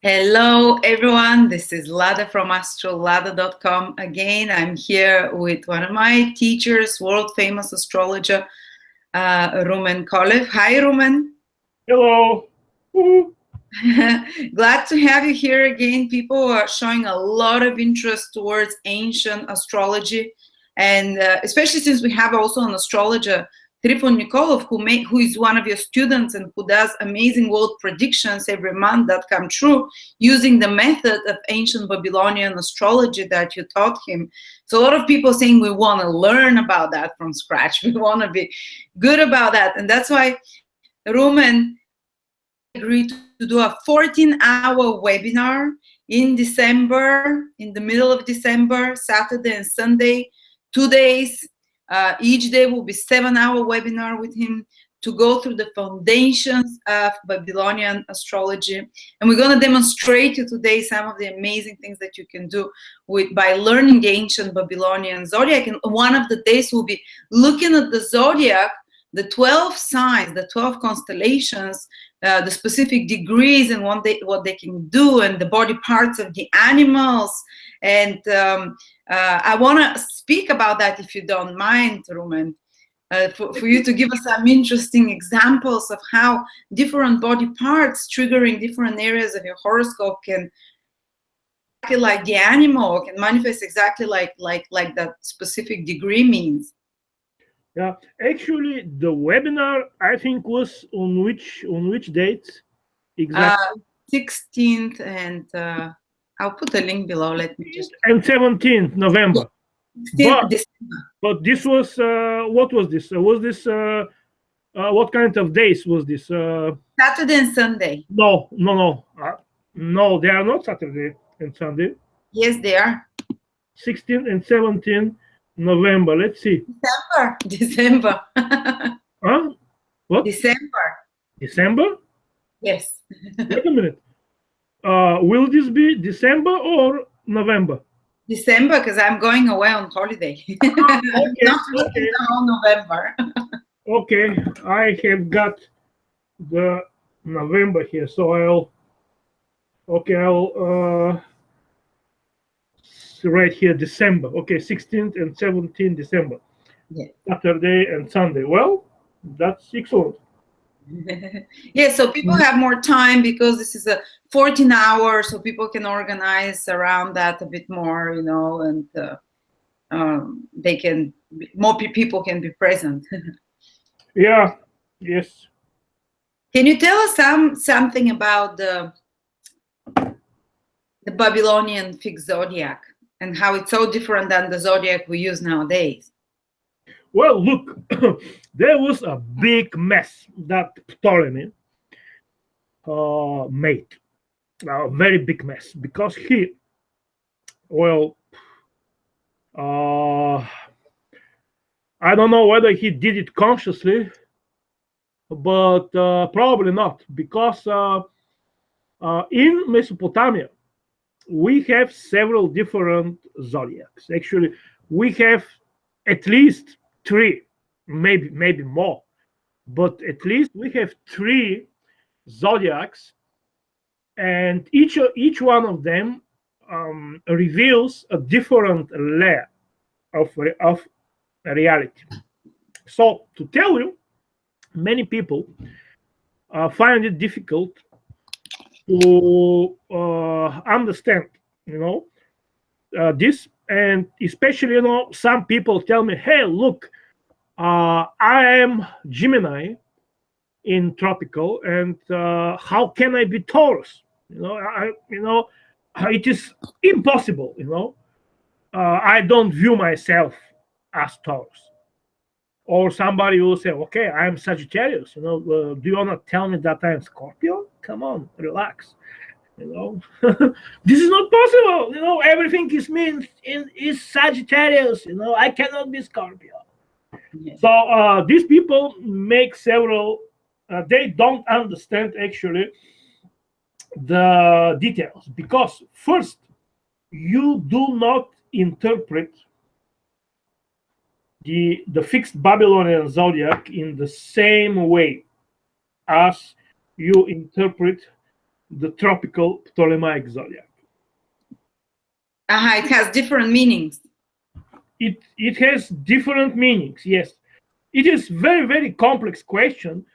Hello, everyone. This is Lada from astrolada.com. Again, I'm here with one of my teachers, world-famous astrologer, Rumen Kolev. Hi, Rumen. Hello. Glad to have you here again. People are showing a lot of interest towards ancient astrology, and especially since we have also an astrologer, Trifon Nikolov, who is one of your students and who does amazing world predictions every month that come true using the method of ancient Babylonian astrology that you taught him. So a lot of people saying we want to learn about that from scratch. We want to be good about that. And that's why Roman agreed to do a 14-hour webinar in December, in the middle of December, Saturday and Sunday, 2 days. Each day will be 7-hour webinar with him to go through the foundations of Babylonian astrology. And we're going to demonstrate you today some of the amazing things that you can do by learning the ancient Babylonian zodiac. And one of the days we'll be looking at the zodiac, the 12 signs, the 12 constellations, the specific degrees and what they can do, and the body parts of the animals. And I want to speak about that, if you don't mind, Rumen, for you to give us some interesting examples of how different body parts triggering different areas of your horoscope can, like the animal, can manifest exactly like that specific degree means. Yeah, actually, the webinar I think was on which date exactly? 16th and I'll put a link below. Let me just. And 17th November. 16th December. But this was what was this? Was this what kind of days was this? Saturday and Sunday. No, they are not Saturday and Sunday. Yes, they are. 16th and 17th November. Let's see. December. Huh? What? December. Yes. Wait a minute. Will this be December or November? December, because I'm going away on holiday. Okay. November. Okay, I have got the November here, so I'll right here December. Okay, 16th and 17th December. Yeah. Saturday and Sunday. Well, that's excellent. Yeah, so people have more time because this is a 14 hours, so people can organize around that a bit more, and they can, more people can be present. Yeah. Yes. Can you tell us something about the Babylonian fixed zodiac and how it's so different than the zodiac we use nowadays? Well, look, there was a big mess that Ptolemy made, a very big mess, because he, I don't know whether he did it consciously, but probably not, because in Mesopotamia, we have several different zodiacs. Actually, we have at least 3, maybe more, but at least we have 3 zodiacs, and each one of them reveals a different layer of reality. So to tell you, many people find it difficult to understand, this. And especially, some people tell me, hey, look, I am Gemini in tropical, and how can I be Taurus? It is impossible. I don't view myself as Taurus. Or somebody will say, okay, I'm Sagittarius. Do you want to tell me that I'm Scorpio? Come on, relax. This is not possible. Everything is mean is Sagittarius. I cannot be Scorpio. Yeah. So these people make several. They don't understand actually the details, because first, you do not interpret the fixed Babylonian zodiac in the same way as you interpret the tropical Ptolemaic zodiac. It has different meanings. It has different meanings, yes. It is very, very complex question.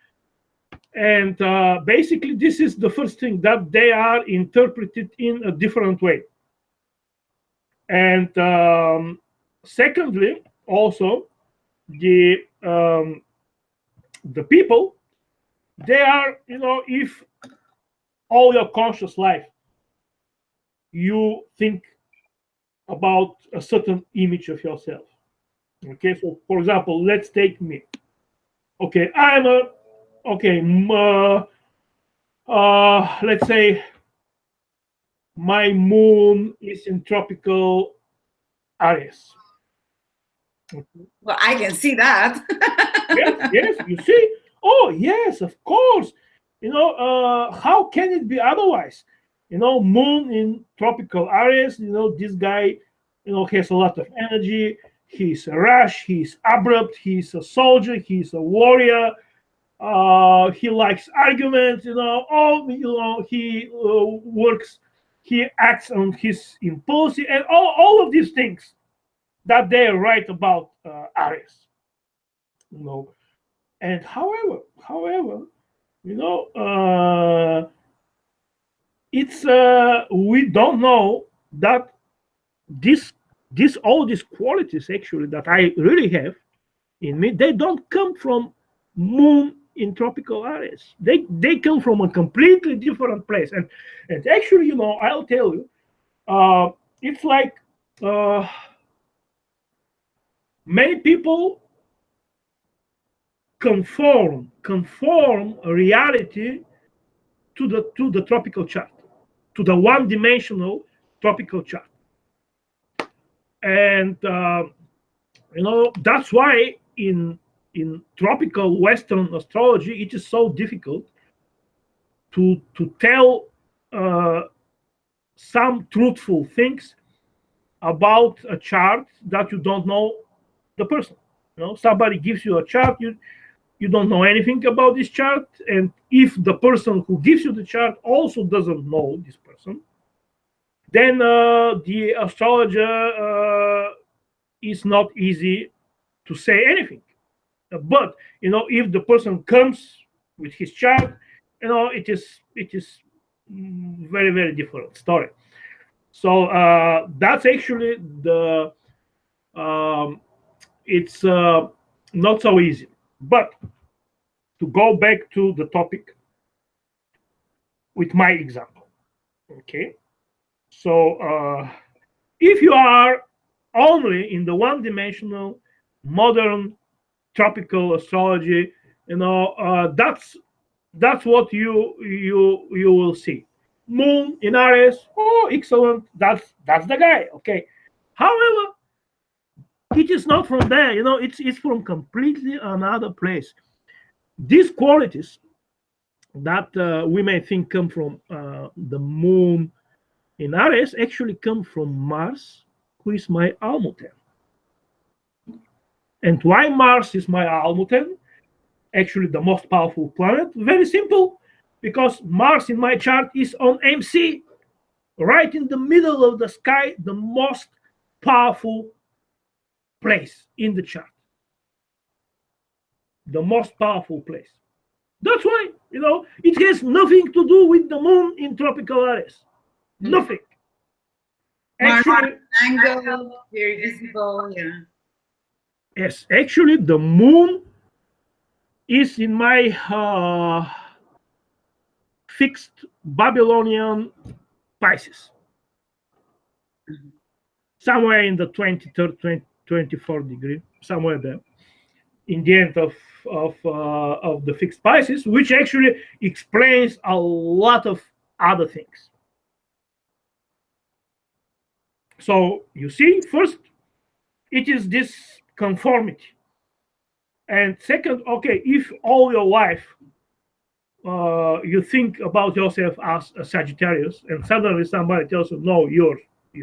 And basically, this is the first thing, that they are interpreted in a different way. And secondly, also, the people, they are, if all your conscious life you think about a certain image of yourself. Okay, so for example, let's take me. Okay, let's say my moon is in tropical Aries. Well, I can see that. Yes, you see. Oh, yes, of course. How can it be otherwise? Moon in tropical Aries. This guy, has a lot of energy. He's rash. He's abrupt. He's a soldier. He's a warrior. He likes arguments. He works. He acts on his impulse, and all of these things that they write about Aries. And however, it's we don't know that all these qualities actually that I really have in me, they don't come from moon in tropical Aries. They come from a completely different place. And actually, I'll tell you, it's like many people conform reality to the tropical chart, to the one-dimensional tropical chart. And that's why in tropical Western astrology it is so difficult to tell some truthful things about a chart that you don't know the person. Somebody gives you a chart, you don't know anything about this chart, and if the person who gives you the chart also doesn't know this person, then the astrologer is not easy to say anything. But if the person comes with his chart, it is very, very different story. So that's actually the it's not so easy. But to go back to the topic with my example, okay? So if you are only in the one-dimensional modern tropical astrology, that's what you will see. Moon in Aries, oh, excellent, that's the guy, okay? However, it is not from there, it's from completely another place. These qualities that we may think come from the moon in Aries actually come from Mars, who is my almuten. And why Mars is my almuten, actually the most powerful planet? Very simple, because Mars in my chart is on MC, right in the middle of the sky, the most powerful place in the chart. The most powerful place. That's why, it has nothing to do with the moon in tropical Aries. Nothing. Actually, angle, very visible, yeah. Yes, actually, the moon is in my fixed Babylonian Pisces. Somewhere in the 23rd, 24th degree, somewhere there, in the end of the fixed Pisces, which actually explains a lot of other things. So you see, first, it is this conformity. And second, okay, if all your life you think about yourself as a Sagittarius, and suddenly somebody tells you, no, you're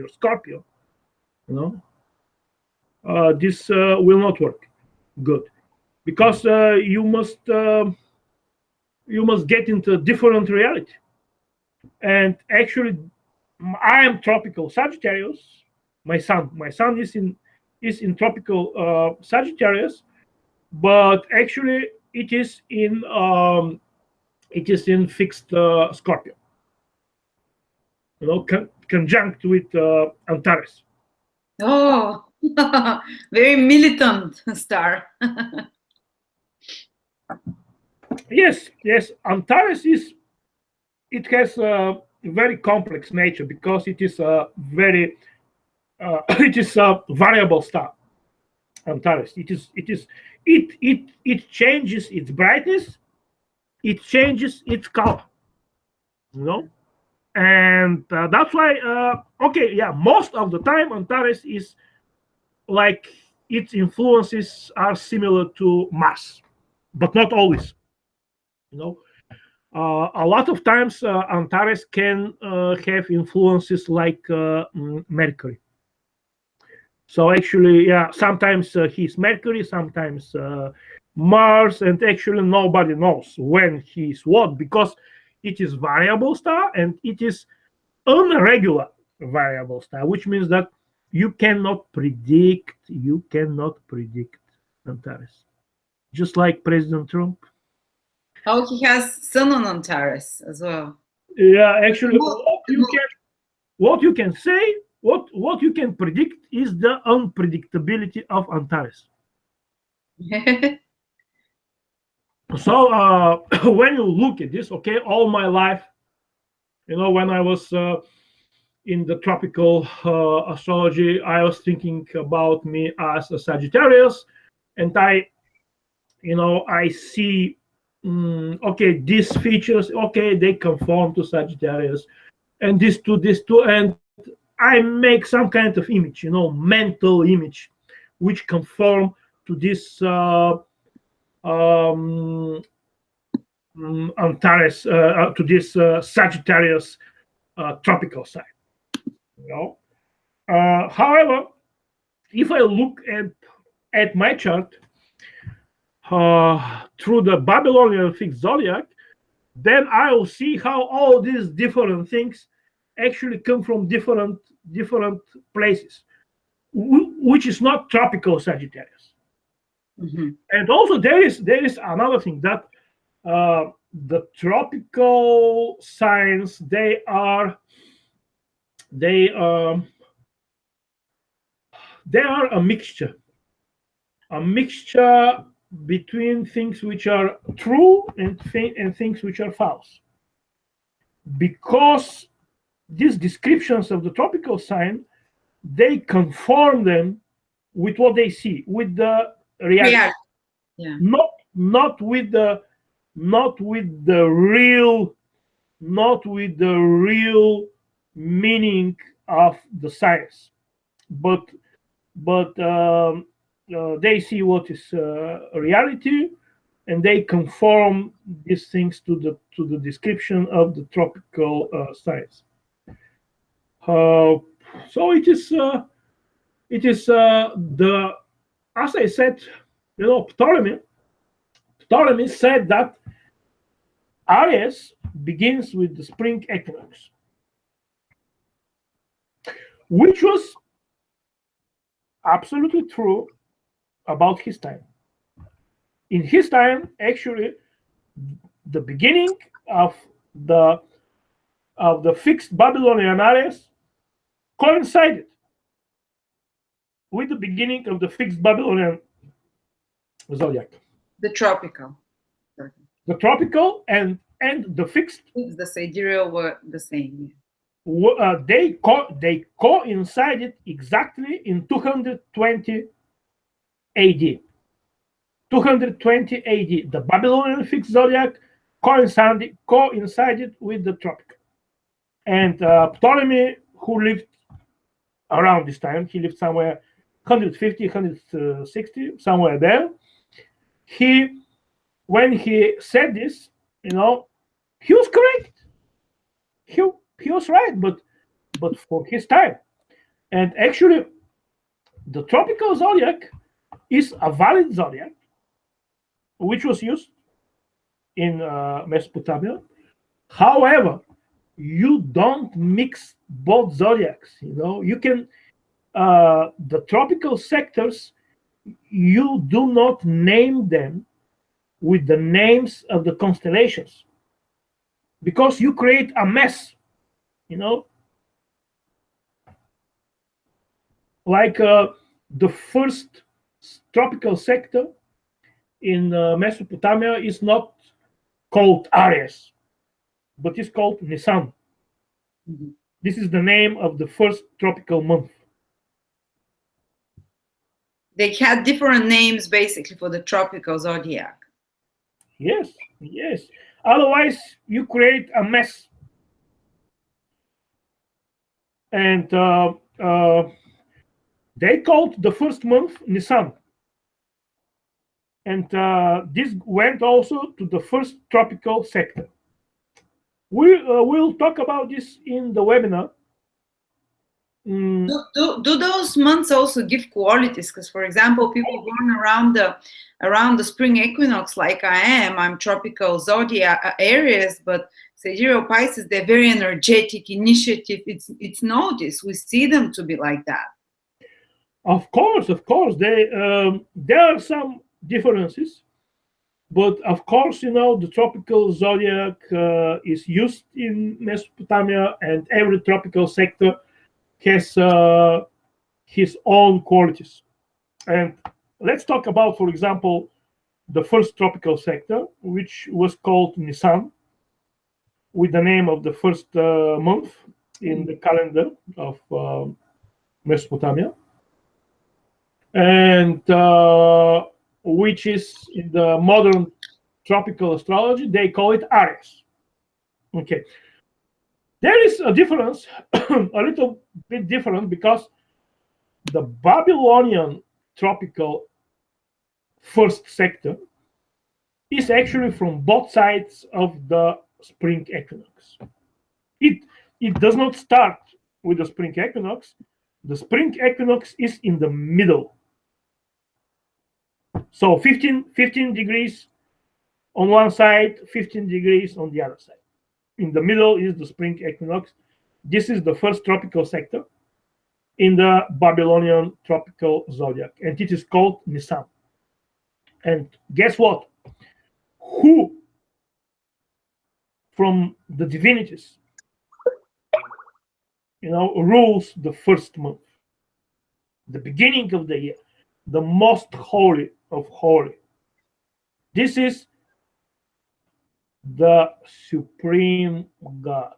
Scorpio, this will not work good, because you must get into a different reality. And actually, I am tropical Sagittarius. My son is in tropical Sagittarius, but actually it is in fixed Scorpio. Conjunct with Antares. Oh, very militant star. Yes, Antares has a very complex nature because it is a very it is a variable star. Antares. It changes its brightness, it changes its color, you know, and that's why. Okay, yeah, most of the time Antares is like its influences are similar to Mars, but not always. You know, a lot of times Antares can have influences like Mercury. So actually, yeah, sometimes he's Mercury, sometimes Mars, and actually nobody knows when he's what because it is variable star and it is irregular variable star, which means that you cannot predict Antares. Just like President Trump. Oh, he has Sun on Antares as well. Yeah, actually, what you can predict is the unpredictability of Antares. So when you look at this, okay, all my life, when I was in the tropical astrology, I was thinking about me as a Sagittarius, and I see, okay, these features, okay, they conform to Sagittarius, and this too, and I make some kind of image, mental image, which conform to this um, Antares, to this Sagittarius tropical sign. However, if I look at my chart through the Babylonian fixed zodiac, then I will see how all these different things actually come from different places, which is not tropical Sagittarius. Mm-hmm. And also there is another thing that the tropical signs they are a mixture between things which are true and things which are false, because these descriptions of the tropical sign, they conform them with what they see, with the reality. Yeah. Not with the real meaning of the science, but they see what is reality, and they conform these things to the description of the tropical science. So it is the as I said, Ptolemy said that Aries begins with the spring equinox, which was absolutely true about his time. In his time, actually, the beginning of the fixed Babylonian Aries coincided with the beginning of the fixed Babylonian zodiac. The tropical. The tropical and the fixed. The sidereal were the same. They coincided exactly in 220 AD. 220 AD. The Babylonian fixed zodiac coincided with the tropical. And Ptolemy, who lived around this time, he lived somewhere 150, 160, somewhere there. When he said this, he was correct. He was right, but for his time. And actually, the tropical zodiac is a valid zodiac, which was used in Mesopotamia. However, you don't mix both zodiacs. You can the tropical sectors, you do not name them with the names of the constellations, because you create a mess. Like the first tropical sector in Mesopotamia is not called Aries, but is called Nisan. Mm-hmm. This is the name of the first tropical month. They had different names basically for the tropical zodiac. Yes, yes. Otherwise, you create a mess. And they called the first month Nisan. And this went also to the first tropical sector. We'll talk about this in the webinar. Do those months also give qualities? Because, for example, people born around the spring equinox, like I am, I'm tropical zodiac Aries, but Siderial Pisces, they're very energetic, initiative. It's noticed. We see them to be like that. Of course. There are some differences, but of course, the tropical zodiac is used in Mesopotamia, and every tropical sector has his own qualities. And let's talk about, for example, the first tropical sector, which was called Nisan, with the name of the first month in the calendar of Mesopotamia, and which is in the modern tropical astrology, they call it Aries. Okay. There is a difference, a little bit different, because the Babylonian tropical first sector is actually from both sides of the spring equinox. It does not start with the spring equinox. The spring equinox is in the middle. So 15 degrees on one side, 15 degrees on the other side. In the middle is the spring equinox. This is the first tropical sector in the Babylonian tropical zodiac, and it is called Nisan. And guess what? Who from the divinities, rules the first month, the beginning of the year, the most holy of holy? This is the supreme God.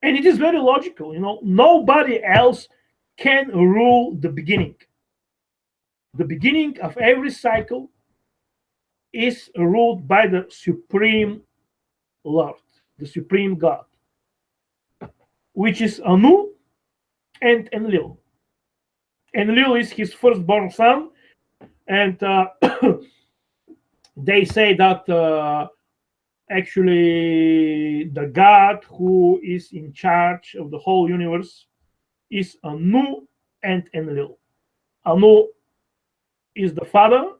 And it is very logical. Nobody else can rule the beginning. The beginning of every cycle is ruled by the supreme Lord, the supreme God, which is Anu and Enlil. Enlil is his firstborn son, and they say that actually the God who is in charge of the whole universe is Anu and Enlil. Anu is the father,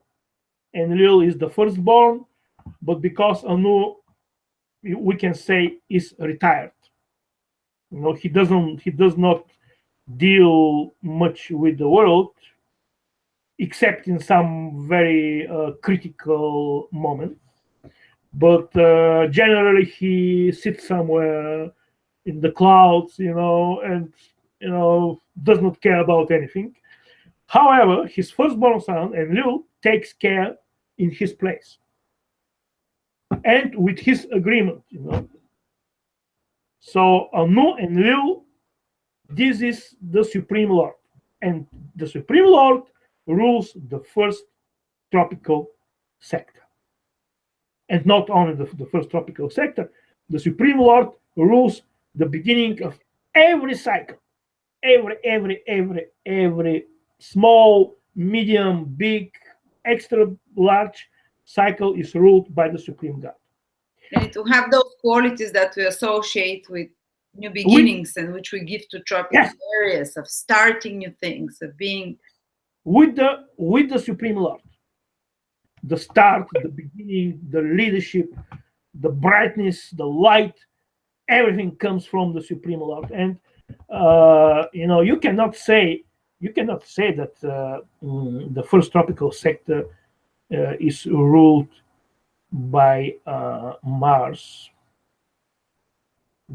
Enlil is the firstborn, but because Anu, we can say, is retired. He does not deal much with the world, except in some very critical moments. But generally, he sits somewhere in the clouds, and does not care about anything. However, his firstborn son, Enlil, takes care in his place and with his agreement. So Anu and Enlil, this is the Supreme Lord, and the Supreme Lord rules the first tropical sector. And not only the first tropical sector, the Supreme Lord rules the beginning of every cycle. Every small, medium, big, extra large cycle is ruled by the Supreme God. And to have those qualities that we associate with new beginnings, and which we give to tropical areas, of starting new things, of being with the Supreme Lord. The start, the beginning, the leadership, the brightness, the light, everything comes from the Supreme Lord. And you cannot say that the first tropical sector is ruled by Mars,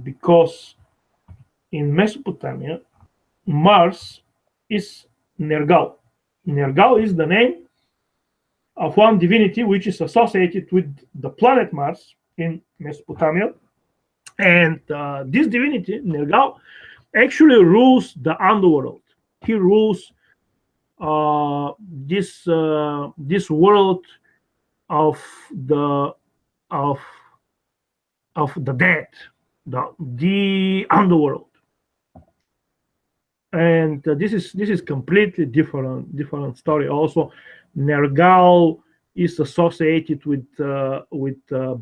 because in Mesopotamia, Mars is Nergal. Nergal is the name of one divinity which is associated with the planet Mars in Mesopotamia. And this divinity, Nergal, actually rules the underworld. He rules this world of the dead, the underworld. And this is completely different story. Also, Nergal is associated with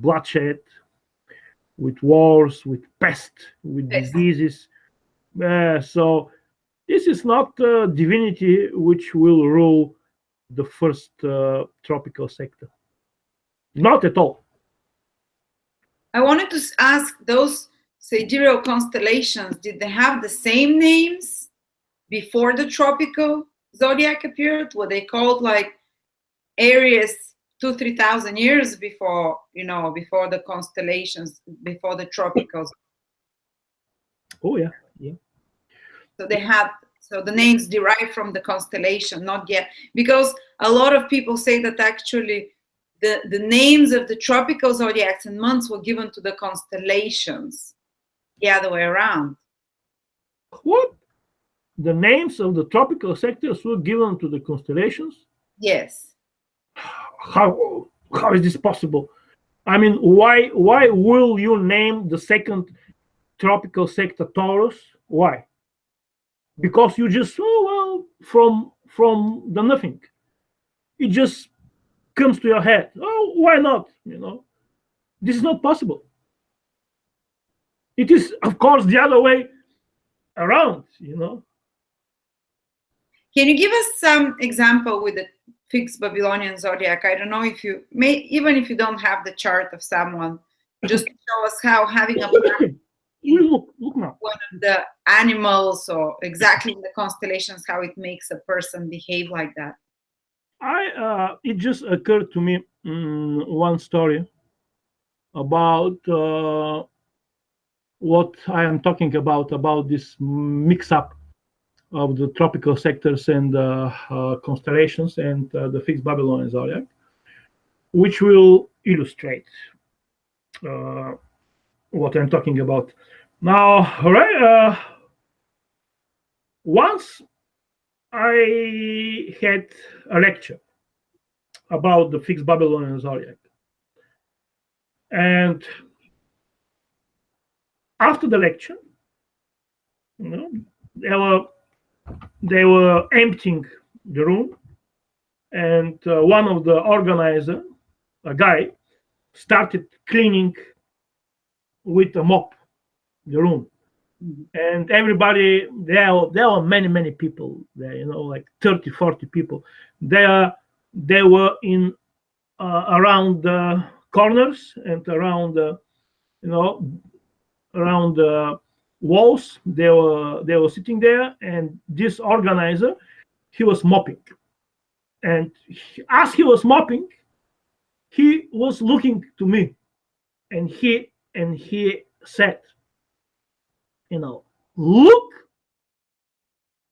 bloodshed, with wars, with pest, with diseases. So this is not a divinity which will rule the first tropical sector. Not at all. I wanted to ask, those sidereal constellations, did they have the same names before the tropical zodiac appeared? Were they called like Aries 2,000-3,000 years before, before the constellations, before the tropicals? Oh yeah. So the names derive from the constellation, not yet, because a lot of people say that actually the names of the tropical zodiacs and months were given to the constellations, the other way around. What? The names of the tropical sectors were given to the constellations? Yes. How is this possible? I mean, why will you name the second tropical sector Taurus? Why? Because you just from the nothing, it just comes to your head. Oh, why not? This is not possible. It is, of course, the other way around. Can you give us some example with the fixed Babylonian zodiac? I don't know if you may, even if you don't have the chart of someone, just show us how having a look now. One of the animals, or exactly in the constellations, how it makes a person behave like that. It just occurred to me one story about what I am talking about this mix-up of the tropical sectors and constellations and the fixed Babylonian zodiac, which will illustrate what I'm talking about. Now, once I had a lecture about the fixed Babylonian zodiac, and after the lecture, they were emptying the room, and one of the organizer, a guy, started cleaning with a mop the room. And everybody, there were many people there, like 30-40 people. They were in around the corners and around around the walls. They were sitting there, and this organizer, he was mopping. And as he was mopping, he was looking to me, and he said, look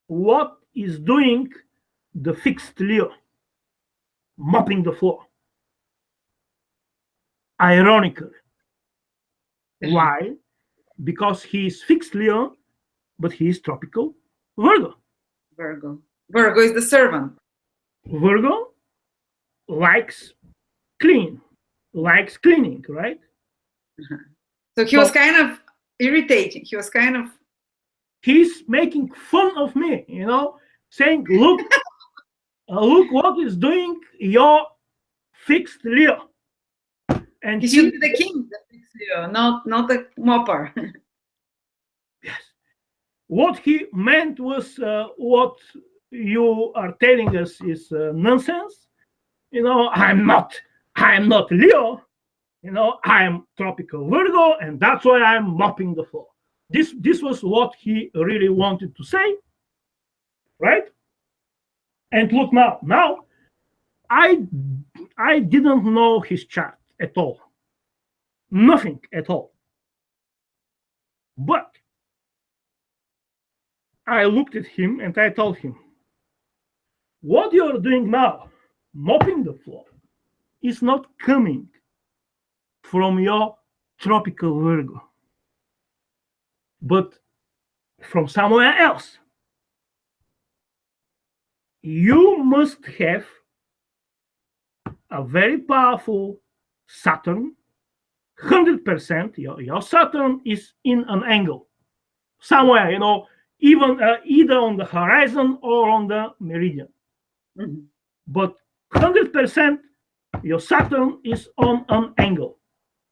what is doing the fixed Leo, mopping the floor. Ironically. Why? Because he is fixed Leo, but he is tropical Virgo. Virgo is the servant. Virgo likes cleaning, right? So he was kind of irritating. He's making fun of me, saying, look, look what is doing your fixed Leo. And he should be the king, the fixed Leo, not the mopper. Yes. What he meant was what you are telling us is nonsense. I'm not Leo. I'm tropical Virgo, and that's why I'm mopping the floor. This was what he really wanted to say, right? And look now I didn't know his chart at all, nothing at all. But I looked at him and I told him, what you're doing now, mopping the floor, is not coming from your tropical Virgo, but from somewhere else. You must have a very powerful Saturn. 100%, your Saturn is in an angle somewhere, even either on the horizon or on the meridian. Mm-hmm. But 100%, your Saturn is on an angle.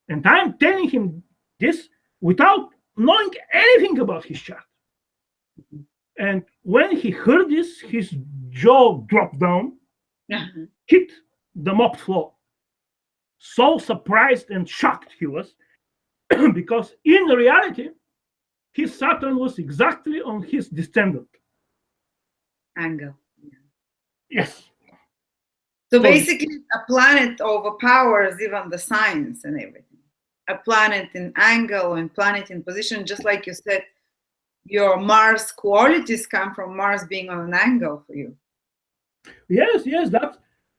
And I'm telling him this without knowing anything about his chart. Mm-hmm. And when he heard this, his jaw dropped down, Mm-hmm. hit the mop floor. So surprised and shocked he was, because in reality, his Saturn was exactly on his descendant. Angle. Yes. So basically, a planet overpowers even the signs and everything. A planet in angle and planet in position, just like you said, your Mars qualities come from Mars being on an angle for you. Yes,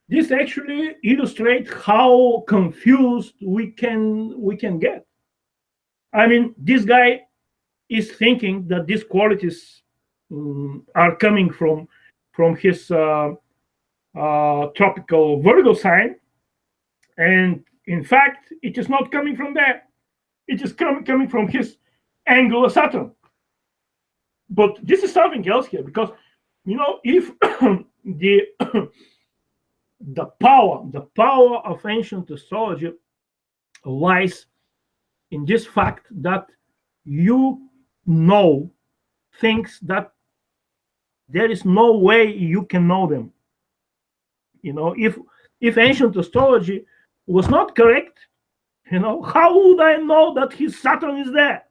this actually illustrates how confused we can get. I mean, this guy is thinking that these qualities are coming from his tropical Virgo sign, and in fact, it is not coming from there. It is coming from his angular Saturn. But this is something else here, because if the the power of ancient astrology lies in this fact that you know things that there is no way you can know them. If ancient astrology was not correct, how would I know that his Saturn is there?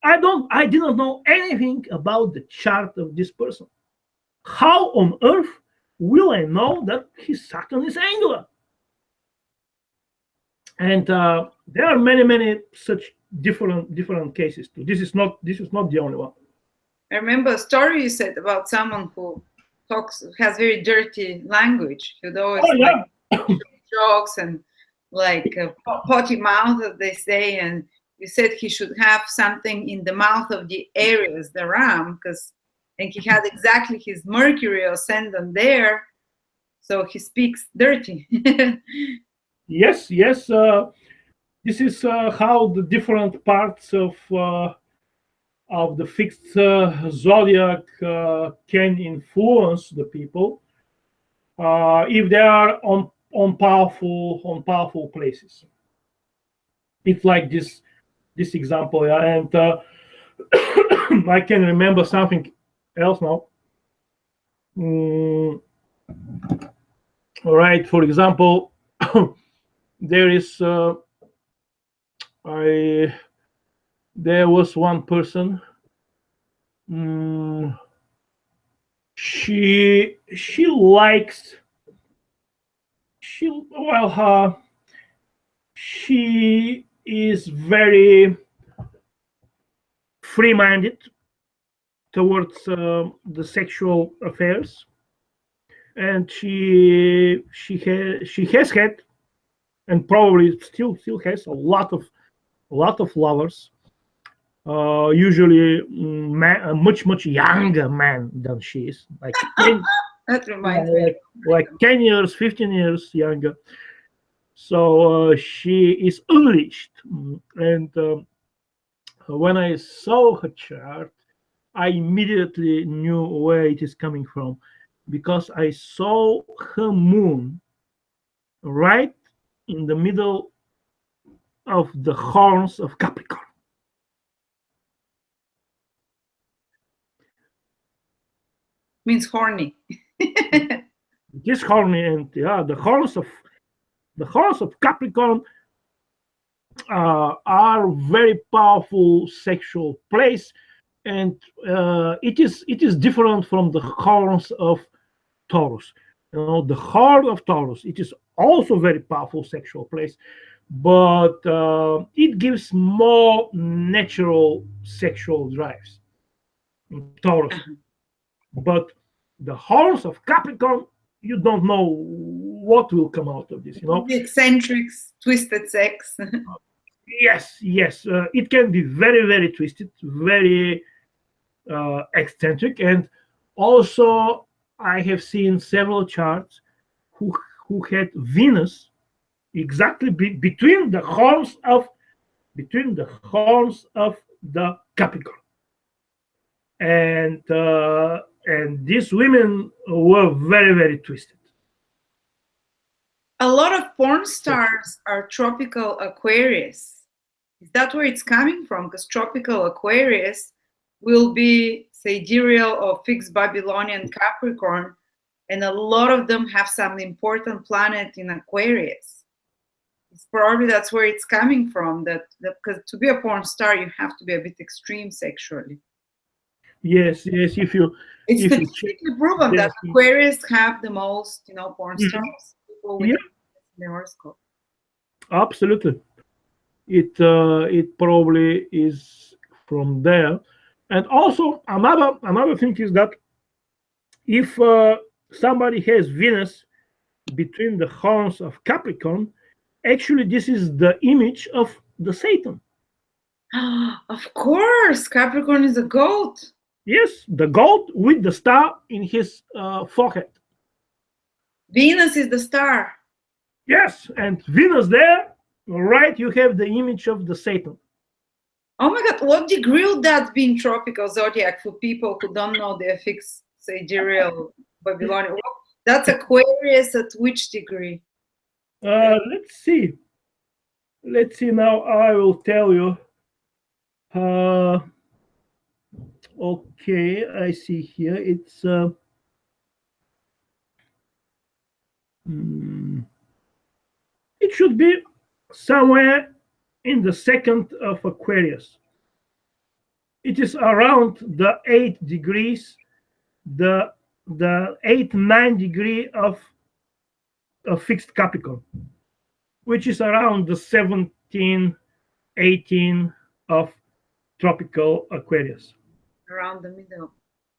I didn't know anything about the chart of this person. How on earth will I know that his Saturn is angular? And there are many such different cases too. This is not the only one. I remember a story you said about someone who has very dirty language. He'd always jokes and like potty mouth, as they say. And you said he should have something in the mouth of the Aries, the ram, because and he had exactly his Mercury ascendant there, so he speaks dirty. Yes. This is how the different parts of the fixed zodiac can influence the people if they are on powerful places. It's like this example, and I can remember something else now. All right, for example, there was one person. She likes she is very free-minded towards the sexual affairs, and she has had, and probably still has, a lot of lovers. Usually much younger man than she is, like that reminds me, like 10 years, 15 years younger. So she is unleashed, and when I saw her chart, I immediately knew where it is coming from, because I saw her moon right in the middle of the horns of Capricorn. Means horny. This horny, and the horns of The horns of Capricorn are very powerful sexual place, and it is different from the horns of Taurus. You know, the horn of Taurus, it is also very powerful sexual place, but it gives more natural sexual drives in Taurus. But the horns of Capricorn, you don't know what will come out of this. You know, the eccentrics, twisted sex. yes, yes, it can be very, very twisted, very eccentric, and also I have seen several charts who had Venus exactly between the horns of the Capricorn, and these women were very, very twisted. A lot of porn stars are tropical Aquarius. Is that where it's coming from? Because tropical Aquarius will be sidereal or fixed Babylonian Capricorn, and a lot of them have some important planet in Aquarius. It's probably that's where it's coming from. Because to be a porn star, you have to be a bit extreme sexually. Yes, yes. It's statistically proven that Aquarius have the most, porn stars. People with the horoscope. Absolutely. It probably is from there. And also another thing is that if somebody has Venus between the horns of Capricorn, actually this is the image of the Satan. Of course, Capricorn is a goat. Yes, the goat with the star in his forehead. Venus is the star. Yes, and Venus there, right, you have the image of the Satan. Oh my God, what degree would that be in tropical zodiac for people who don't know the fixed sidereal Babylonian? That's Aquarius at which degree? Let's see. Let's see now. I will tell you. Okay, I see here. It's it should be somewhere in the second of Aquarius. It is around the 8 degrees, the 8-9 degree of fixed Capricorn, which is around the 17, 18 of tropical Aquarius. Around the middle.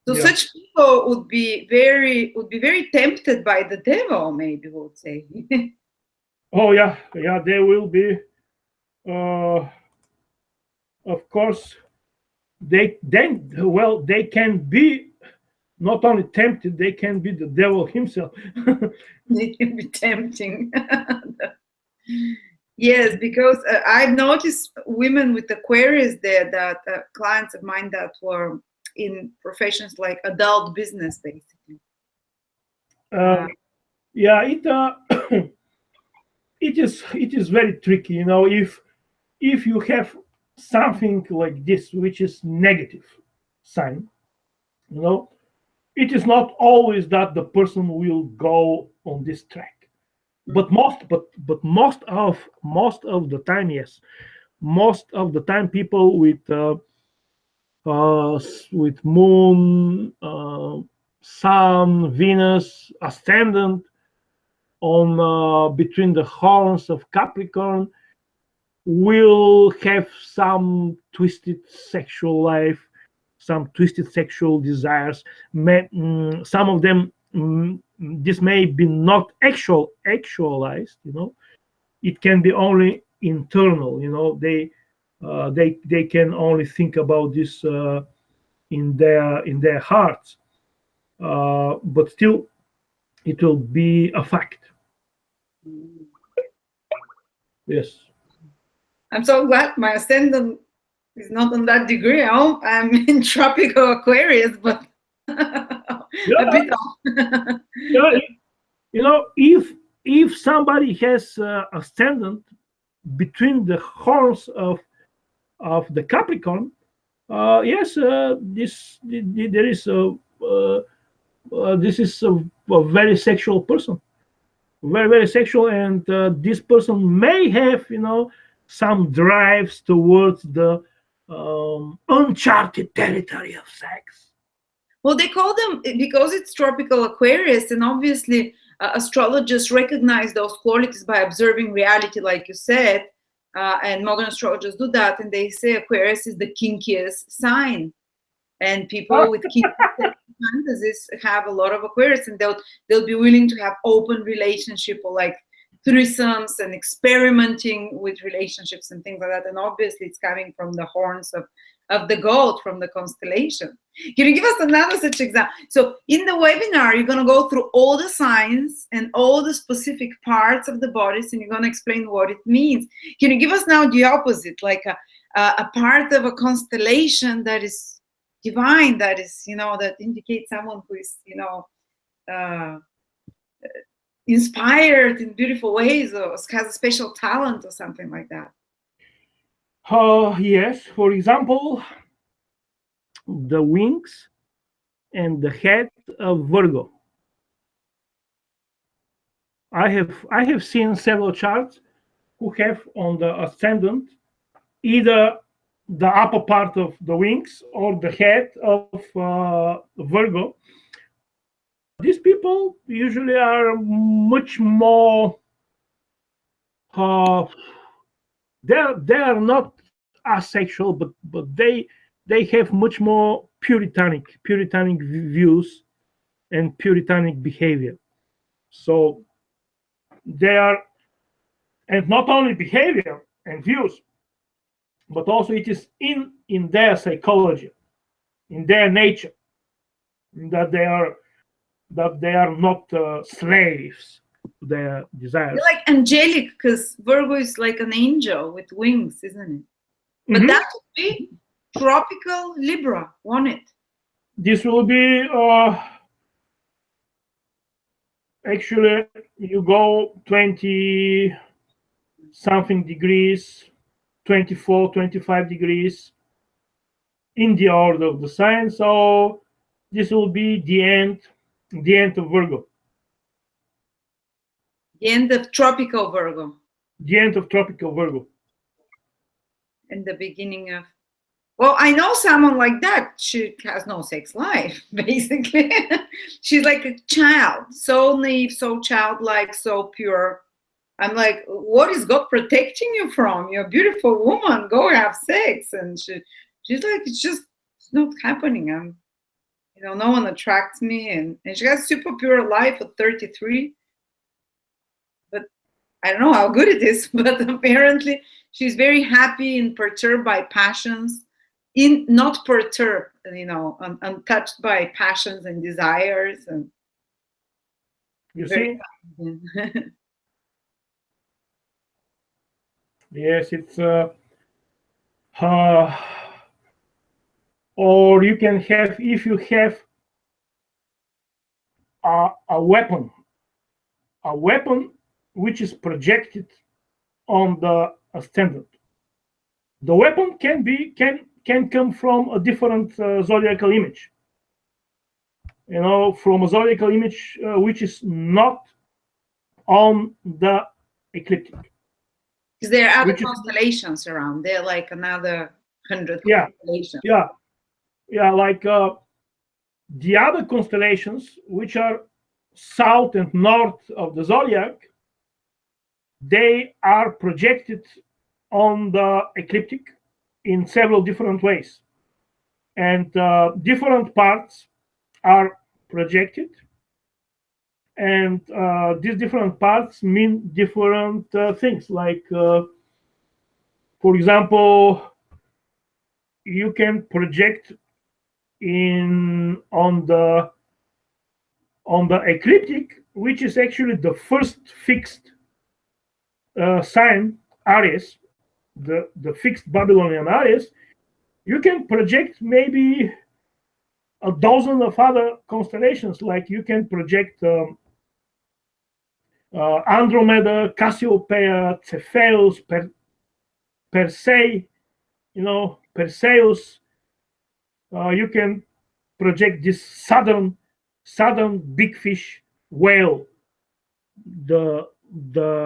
So such people would be very tempted by the devil, maybe we would say. Oh yeah, they will be. Of course, they can be not only tempted, they can be the devil himself. They can be tempting. Yes, because I've noticed women with Aquarius there, that clients of mine that were in professions like adult business, basically. It is very tricky, if you have something like this, which is negative sign, it is not always that the person will go on this track. But most of the time, yes. Most of the time, people with Moon, Sun, Venus, ascendant on between the horns of Capricorn will have some twisted sexual life, some twisted sexual desires. Some of them. This may be not actualized, it can be only internal, they can only think about this in their hearts, but still it will be a fact. Yes, I'm so glad my ascendant is not on that degree. I'm in tropical Aquarius, but a bit off. If somebody has ascendant between the horns of the Capricorn, yes, this is a very sexual person. very very sexual, and this person may have, some drives towards the uncharted territory of sex. Well, they call them, because it's tropical Aquarius, and obviously astrologers recognize those qualities by observing reality, like you said, and modern astrologers do that, and they say Aquarius is the kinkiest sign, and people with kinky fantasies have a lot of Aquarius, and they'll be willing to have open relationship, or like threesomes, and experimenting with relationships and things like that. And obviously it's coming from the horns of the goat, from the constellation. Can you give us another such example? So in the webinar, you're going to go through all the signs and all the specific parts of the bodies, and you're going to explain what it means. Can you give us now the opposite, like a part of a constellation that is divine, that is, that indicates someone who is, inspired in beautiful ways, or has a special talent or something like that? Yes, for example, the wings and the head of Virgo. I have seen several charts who have on the ascendant either the upper part of the wings or the head of Virgo. These people usually are much more. They are not asexual, but they have much more puritanic views and puritanic behavior. So they are, and not only behavior and views, but also it is in their psychology, in their nature, that they are not slaves to their desires. They're like angelic, because Virgo is like an angel with wings, isn't it? But that would be tropical Libra, won't it? This will be actually, you go 20 something degrees, 24, 25 degrees in the order of the sign. So this will be the end of Virgo. The end of tropical Virgo. The end of tropical Virgo. And the beginning of, well, I know someone like that. She has no sex life, basically. She's like a child, so naive, so childlike, so pure. I'm like, what is God protecting you from? You're a beautiful woman. Go have sex. And she's like, it's not happening. No one attracts me. And she has super pure life at 33. But I don't know how good it is. But apparently she's very happy and perturbed by passions. Not perturbed, untouched by passions and desires. And you see? Yes, it's or you can have, if you have a weapon which is projected on the ascendant. The weapon can come from a different zodiacal image. From a zodiacal image which is not on the ecliptic. Because there are other constellations around. They're like another 100 constellations. Yeah, like the other constellations, which are south and north of the zodiac, they are projected on the ecliptic in several different ways, and different parts are projected, and these different parts mean different things. Like, for example, you can project on the ecliptic, which is actually the first fixed sign, Aries, the fixed Babylonian Aries. You can project maybe a dozen of other constellations. Like you can project Andromeda, Cassiopeia, Cepheus, Perseus. Perseus. You can project this southern big fish whale, the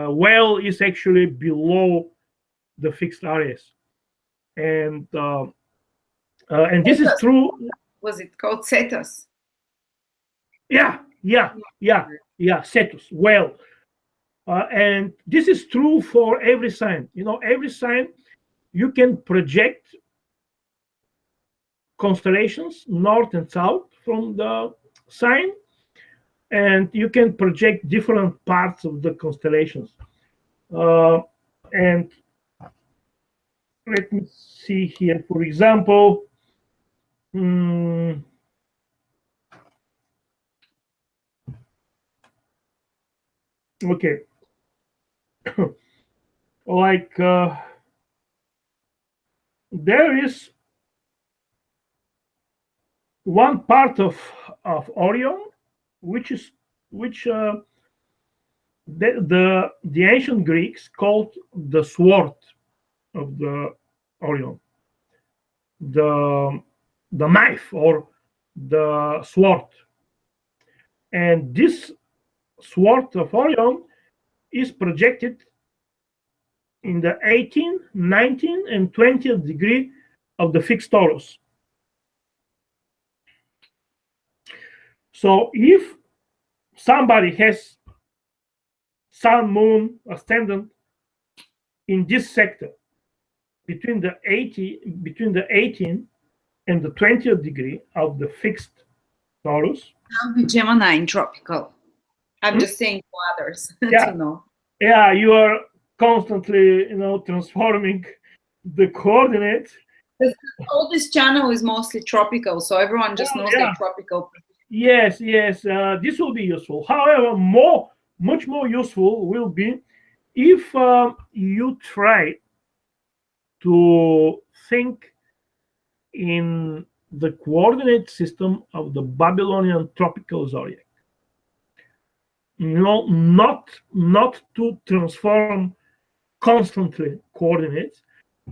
well is actually below the fixed Aries, and this is Cetus. true. Was it called Cetus? Yeah, Cetus, well. And this is true for every sign. Every sign you can project constellations north and south from the sign, and you can project different parts of the constellations. And let me see here, for example. Okay. Like there is one part of Orion, which the ancient Greeks called the sword of the Orion, the knife or the sword, and this sword of Orion is projected in the 18th, 19th, and 20th degree of the fixed Taurus. So if somebody has Sun, Moon, Ascendant in this sector between the 18th and the 20th degree of the fixed Taurus. I'll be Gemini in tropical. I'm just saying for others Yeah. to know. Yeah, you are constantly, transforming the coordinates. All this channel is mostly tropical, so everyone just knows they're tropical. Yes, this will be useful. However, much more useful will be if you try to think in the coordinate system of the Babylonian tropical zodiac. Not to transform constantly coordinates,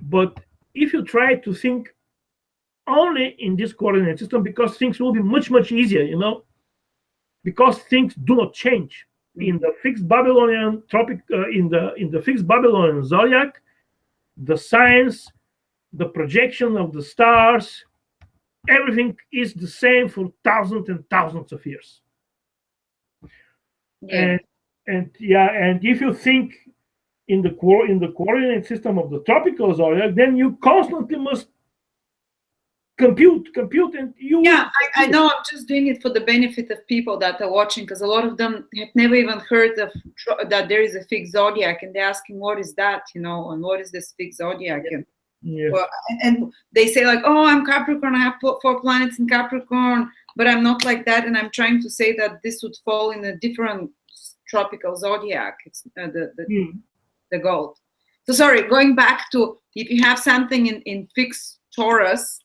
but if you try to think only in this coordinate system, because things will be much easier, because things do not change in the fixed Babylonian in the fixed Babylonian zodiac. The signs, the projection of the stars, everything is the same for thousands and thousands of years. Yeah. And if you think in the coordinate system of the tropical zodiac, then you constantly must compute, and you. Yeah, I know. I'm just doing it for the benefit of people that are watching, because a lot of them have never even heard of that there is a fixed zodiac, and they're asking, what is that, and what is this fixed zodiac? And well, and they say like, oh, I'm Capricorn, I have 4 planets in Capricorn, but I'm not like that. And I'm trying to say that this would fall in a different tropical zodiac. It's the gold. So sorry, going back to, if you have something in fixed Taurus,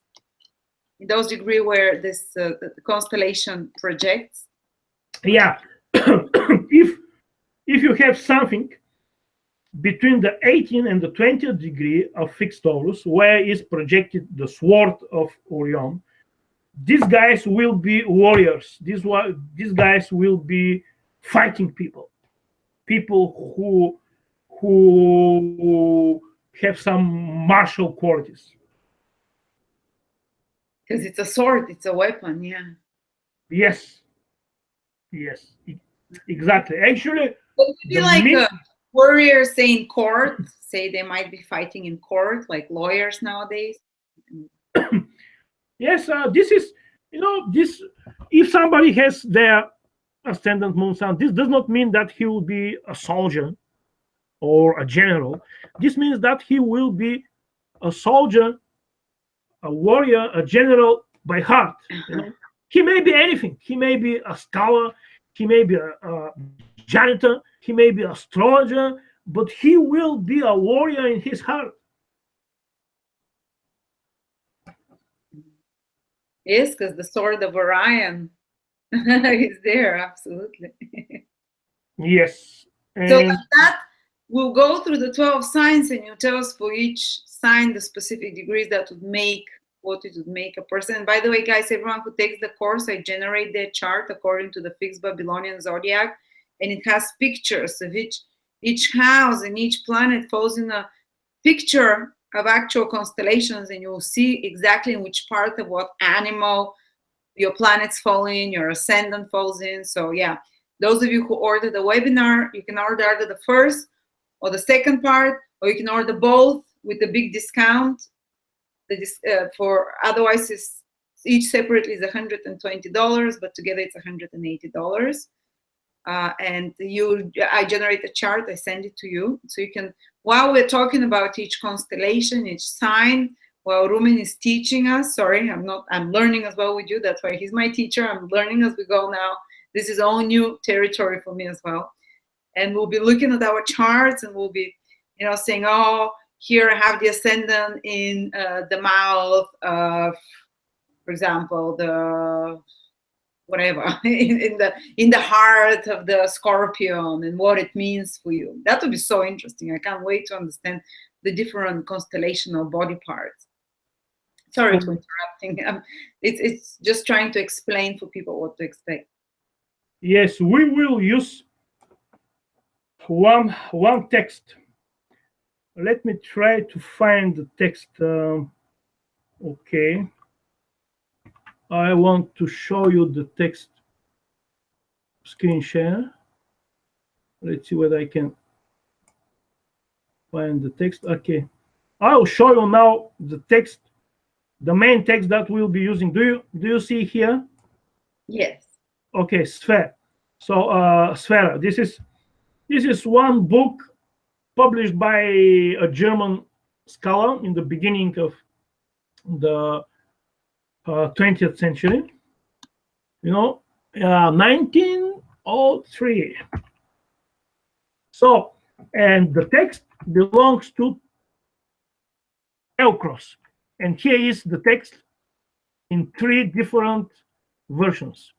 in those degree where this the constellation projects. Yeah. if you have something between the 18th and the 20th degree of fixed Taurus, where is projected the sword of Orion, these guys will be warriors. These guys will be fighting people who have some martial qualities. Because it's a sword, it's a weapon, yeah. Yes, exactly. Actually, it would be like a warrior saying court, say they might be fighting in court, like lawyers nowadays. Yes, this is, this, if somebody has their ascendant moon sun, this does not mean that he will be a soldier or a general. This means that he will be a soldier, a warrior, a general by heart. He may be anything. He may be a scholar, he may be a janitor, he may be an astrologer, but he will be a warrior in his heart. Yes, because the sword of Orion is there, absolutely. Yes. So like that, we'll go through the 12 signs, and you tell us for each sign the specific degrees that would make what it would make a person. And by the way, guys, everyone who takes the course, I generate their chart according to the fixed Babylonian zodiac. and it has pictures of each house, and each planet falls in a picture of actual constellations, and you'll see exactly in which part of what animal your planets fall in, your ascendant falls in. So yeah, those of you who order the webinar, you can order either the first or the second part, or you can order both with a big discount. For otherwise, each separately is $120, but together it's $180. And I generate a chart, I send it to you, so you can, while we're talking about each constellation, each sign, while Rumen is teaching us, sorry, I'm learning as well with you, that's why he's my teacher, I'm learning as we go now. This is all new territory for me as well. And we'll be looking at our charts, and we'll be, saying, oh, here I have the ascendant in the mouth of, for example, the whatever in the heart of the Scorpion, and what it means for you. That would be so interesting. I can't wait to understand the different constellational body parts. Sorry to interrupting. It's just trying to explain for people what to expect. Yes, we will use one text. Let me try to find the text. Okay. I want to show you the text. Screen share. Let's see whether I can find the text. Okay. I'll show you now the text, the main text that we'll be using. Do you see here? Yes. Okay, Sphere. So Sphere. This is one book published by a German scholar in the beginning of the 20th century. 1903. So, and the text belongs to Elcros, and here is the text in 3 different versions,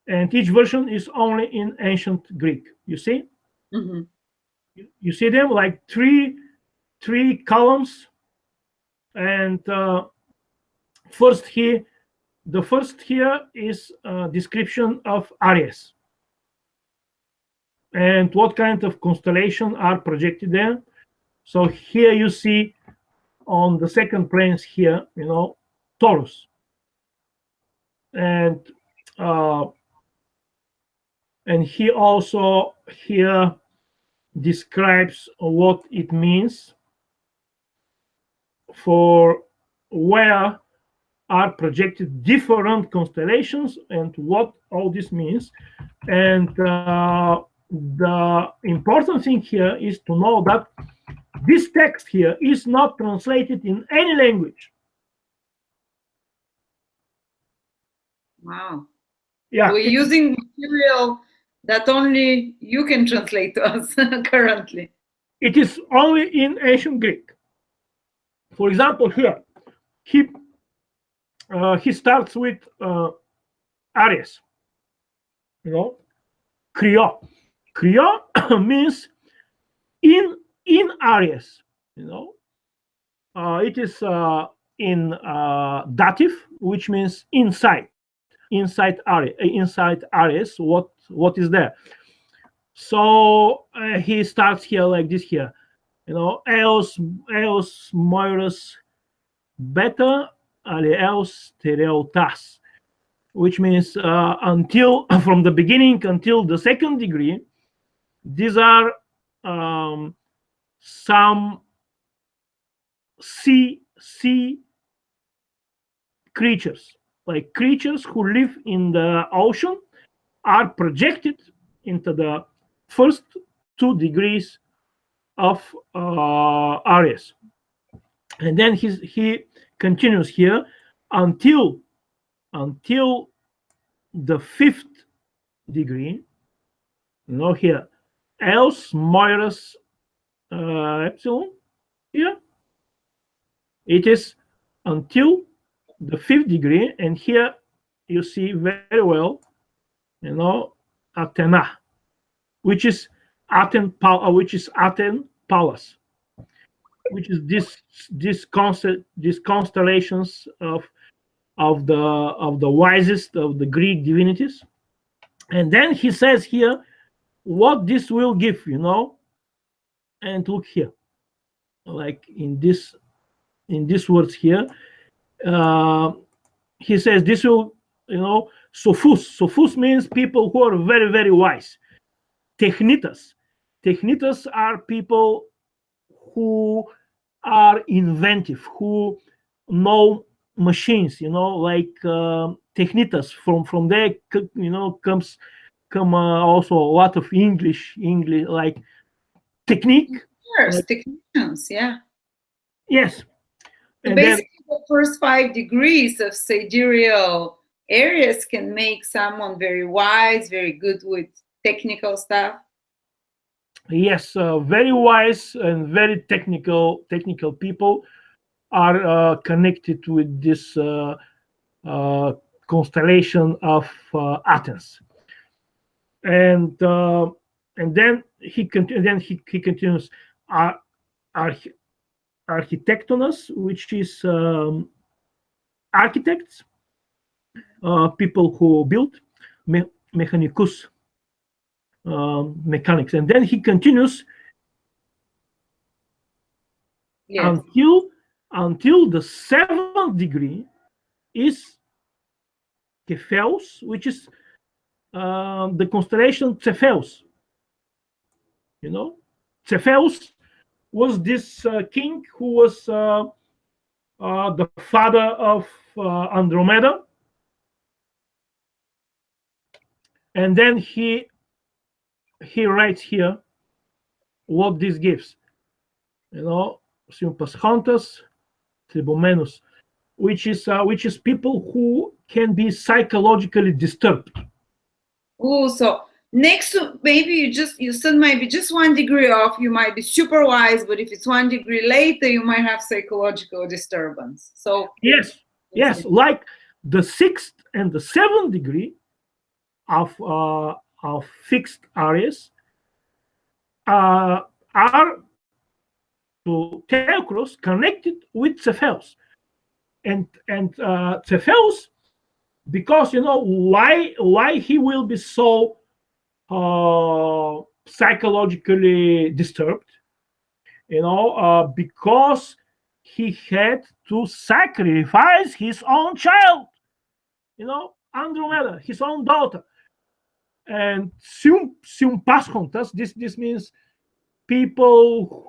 and each version is only in ancient Greek. You see? Mm-hmm. You see them like three columns, and the first here is a description of Aries and what kind of constellation are projected there. So here you see on the second planes here, Taurus, and he also here describes what it means for where are projected different constellations and what all this means. And the important thing here is to know that this text here is not translated in any language. Wow. Yeah. We're using material that only you can translate to us currently. It is only in ancient Greek. For example, here, he starts with Aries. Cryo. Cryo means in Aries. It is in dative, which means inside Aries. What is there? So he starts here like this here. Eos Moiros Beta Aleos Tereutas, which means until from the beginning until the second degree. These are some sea creatures, like creatures who live in the ocean, are projected into the first 2 degrees of Aries, and then he continues here until the 5th degree. Here, Eos Moiros Epsilon. Here it is until the 5th degree, and here you see very well, Athena, which is Athens Pallas, which is these constellations of the wisest of the Greek divinities. And then he says here what this will give, you know. And look here, like in this words here, uh, he says this will, you know, sophus. Sophus means people who are very, very wise. Technitas. Technitas are people who are inventive, who know machines, you know, like technitas. From there, you know, come also a lot of English like technique. Yes, technicians, yeah. Yes. So And then basically, the first 5 degrees of sidereal areas can make someone very wise, very good with technical stuff. yes, very wise and very technical people are connected with this uh, constellation of Athens. And he continues, uh, arch- architectonus, which is architects, people who build, mechanicus, mechanics. And then he continues Yes. until the 7th degree is Cepheus, which is the constellation Cepheus. You know, Cepheus was this king who was the father of Andromeda, and then he writes here what this gives. You know, Sympos Hontus, Tribomenus, which is people who can be psychologically disturbed. Oh, so next to maybe you said maybe just 1 degree off, you might be super wise, but if it's 1 degree later, you might have psychological disturbance. So Yes, like the 6th and the 7th degree of fixed Aries are to Theocros connected with Cepheus, and Cepheus, because you know why he will be so psychologically disturbed, you know, because he had to sacrifice his own child, you know, Andromeda, his own daughter. And sympascontas, this means people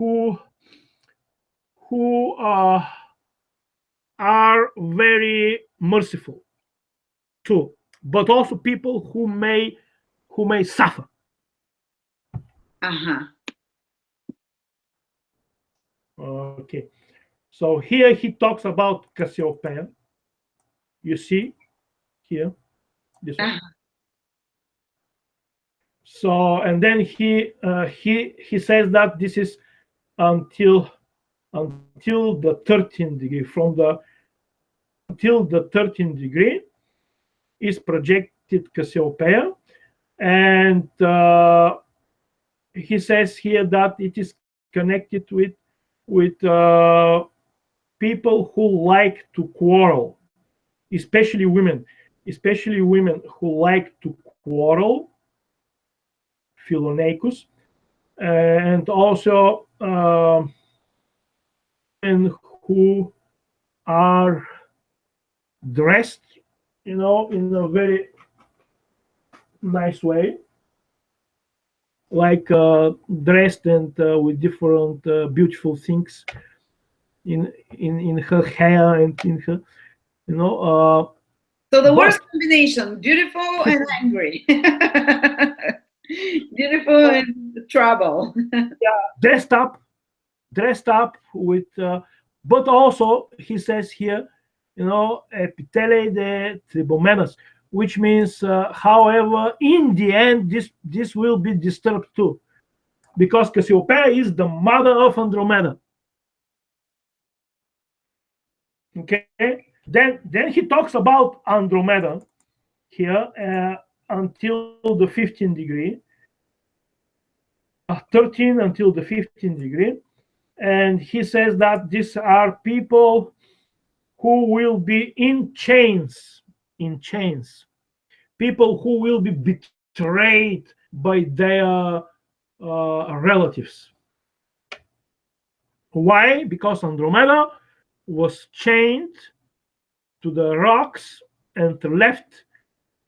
who are very merciful too, but also people who may suffer. uh-huh. Okay, so here he talks about Cassiopeia. You see here this one. Uh-huh. So and then he says that this is until the 13th degree. From the until the 13th degree is projected Cassiopeia, and he says here that it is connected with people who like to quarrel, especially women who like to quarrel, Philonacus, and also women who are dressed, you know, in a very nice way, like dressed and with different beautiful things in her hair and in her, you know. So the worst But combination, beautiful and angry. Beautiful and trouble. dressed up with, but also he says here, you know, epitele de tribomenas, which means, however, in the end, this will be disturbed too, because Cassiopeia is the mother of Andromeda. Okay, then he talks about Andromeda here until the 15th degree, 13 until the 15th degree, and he says that these are people who will be in chains, people who will be betrayed by their relatives. Why? Because Andromeda was chained to the rocks and left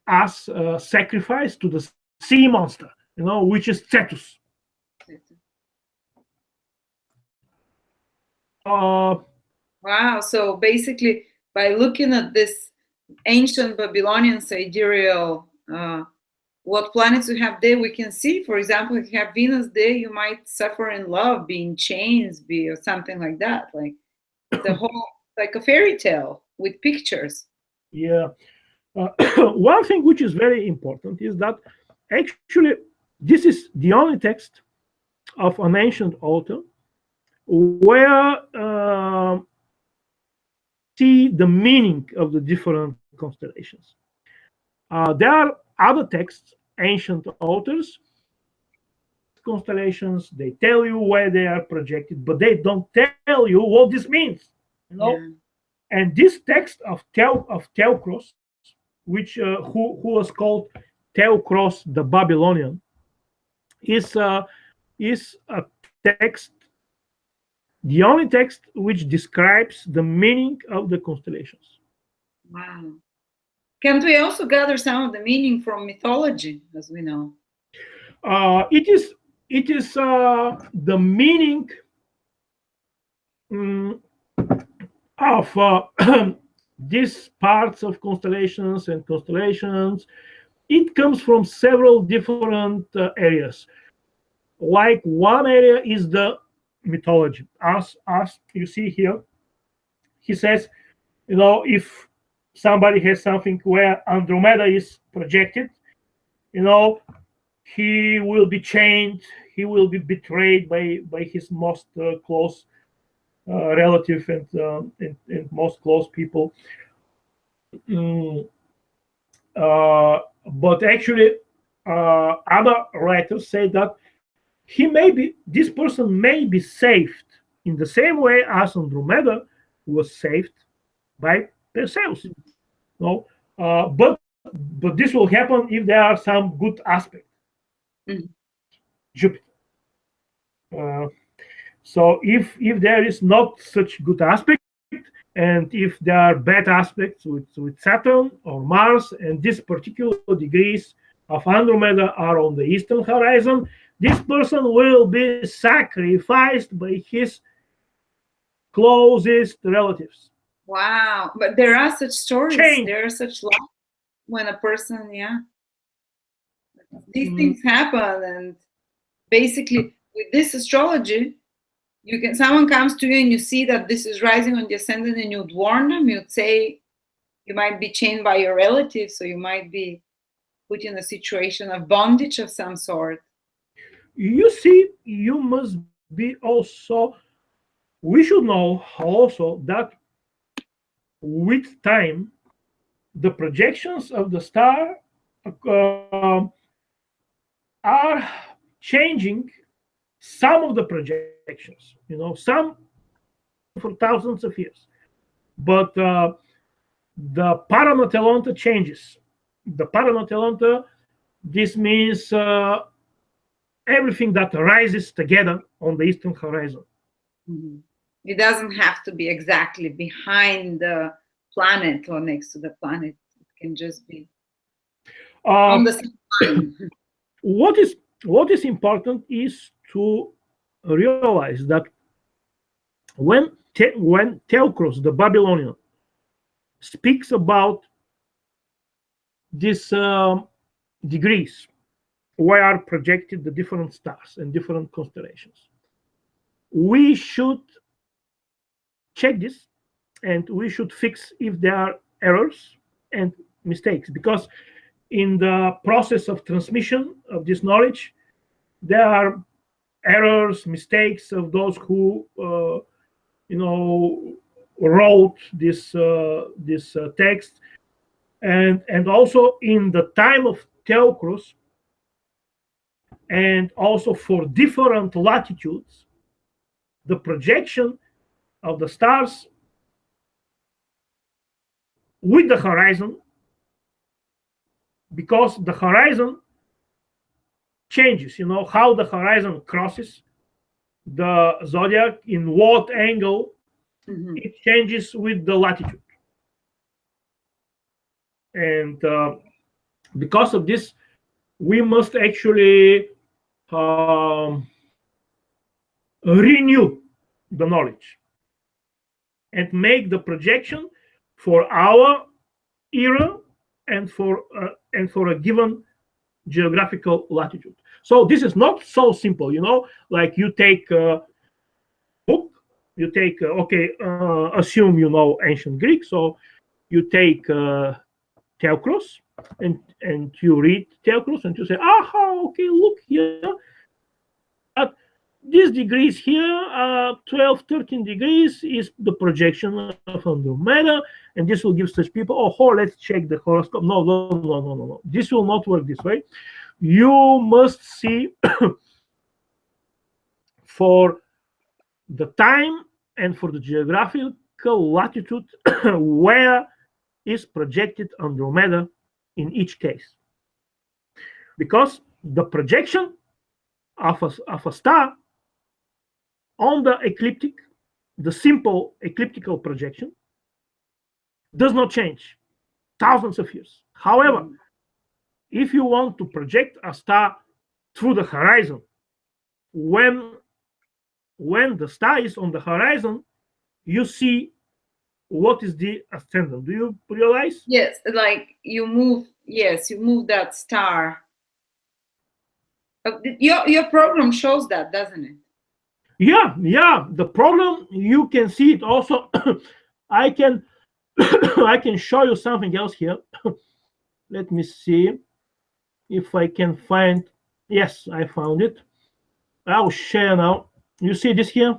as a sacrifice to the sea monster, which is Cetus. Wow. So basically, by looking at this ancient Babylonian sidereal, what planets you have there, we can see, for example, if you have Venus there, you might suffer in love, be in chains, be or something like that. Like the whole, like a fairy tale with pictures. Yeah. One thing which is very important is that actually this is the only text of an ancient author where see the meaning of the different constellations. There are other texts, ancient authors, constellations, they tell you where they are projected, but they don't tell you what this means. Yeah. And this text of Theocros, which who was called Theocros the Babylonian, is a text, the only text which describes the meaning of the constellations. Wow. Can't we also gather some of the meaning from mythology, as we know? It is the meaning of these parts of constellations and constellations. It comes from several different areas. Like one area is the mythology, as you see here. He says, if somebody has something where Andromeda is projected, he will be chained, he will be betrayed by his most close relative and most close people. But actually, other writers say that this person may be saved in the same way as Andromeda was saved by Perseus. But this will happen if there are some good aspects. Jupiter. So if there is not such good aspect, and if there are bad aspects with Saturn or Mars, and these particular degrees of Andromeda are on the eastern horizon, this person will be sacrificed by his closest relatives. Wow. But there are such stories. Chained. There are such life when a person, these things happen. And basically, with this astrology, someone comes to you and you see that this is rising on the ascendant, and you'd warn them. You'd say you might be chained by your relatives, so you might be put in a situation of bondage of some sort. You see, you must be also, we should know also that with time, the projections of the star are changing some of the projections, some for thousands of years. But the Paranatelonta changes. The Paranatelonta, this means everything that rises together on the eastern horizon. Mm-hmm. It doesn't have to be exactly behind the planet or next to the planet. It can just be on the same line. What is important is to realize that when Theocros the Babylonian speaks about these degrees where are projected the different stars and different constellations, we should check this and we should fix if there are errors and mistakes, because in the process of transmission of this knowledge, there are errors, mistakes of those who wrote this text, and also in the time of Theocros, and also for different latitudes, the projection of the stars with the horizon, because the horizon changes, how the horizon crosses the zodiac, in what angle it changes with the latitude. And because of this, we must actually renew the knowledge and make the projection for our era and for a given geographical latitude. So this is not so simple, like you take a book, you take assume ancient Greek, so you take Theocros and you read Theocros and you say, okay, look here, at these degrees here, 12, 13 degrees is the projection of Andromeda, and this will give such people, let's check the horoscope. No. This will not work this way. You must see for the time and for the geographical latitude where is projected Andromeda in each case. Because the projection of a star on the ecliptic, the simple ecliptical projection, does not change thousands of years. However, if you want to project a star through the horizon, when the star is on the horizon, you see what is the ascendant. Do you realize? Yes, like you move that star. Your program shows that, doesn't it? Yeah. The problem, you can see it also. I can show you something else here. Let me see if I can find. Yes, I found it. I'll share now. You see this here?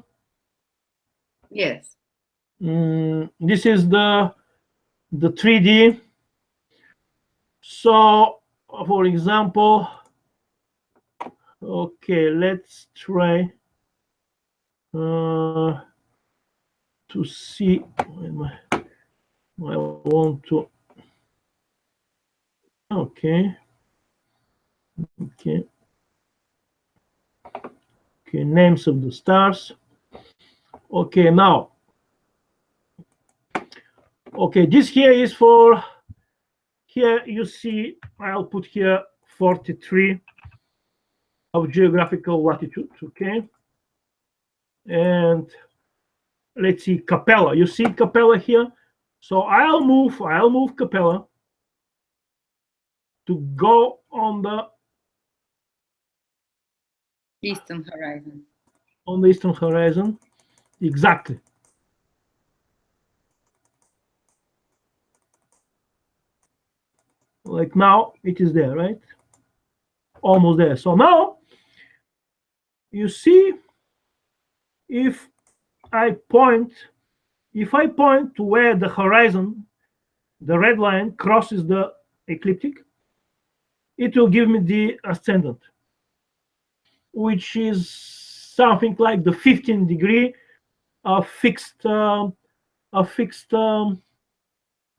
Yes. This is the 3D. So, for example, okay, let's try to see. I want to. Okay. Names of the stars. Okay, now. Okay, this here is for. Here you see, I'll put here 43 of geographical latitude. Okay, and let's see Capella. You see Capella here. So I'll move Capella to go on the eastern horizon. On the eastern horizon, exactly. Like now, it is there, right? Almost there. So now, you see, if I point to where the horizon, the red line crosses the ecliptic, it will give me the ascendant, which is something like the 15 degree of fixed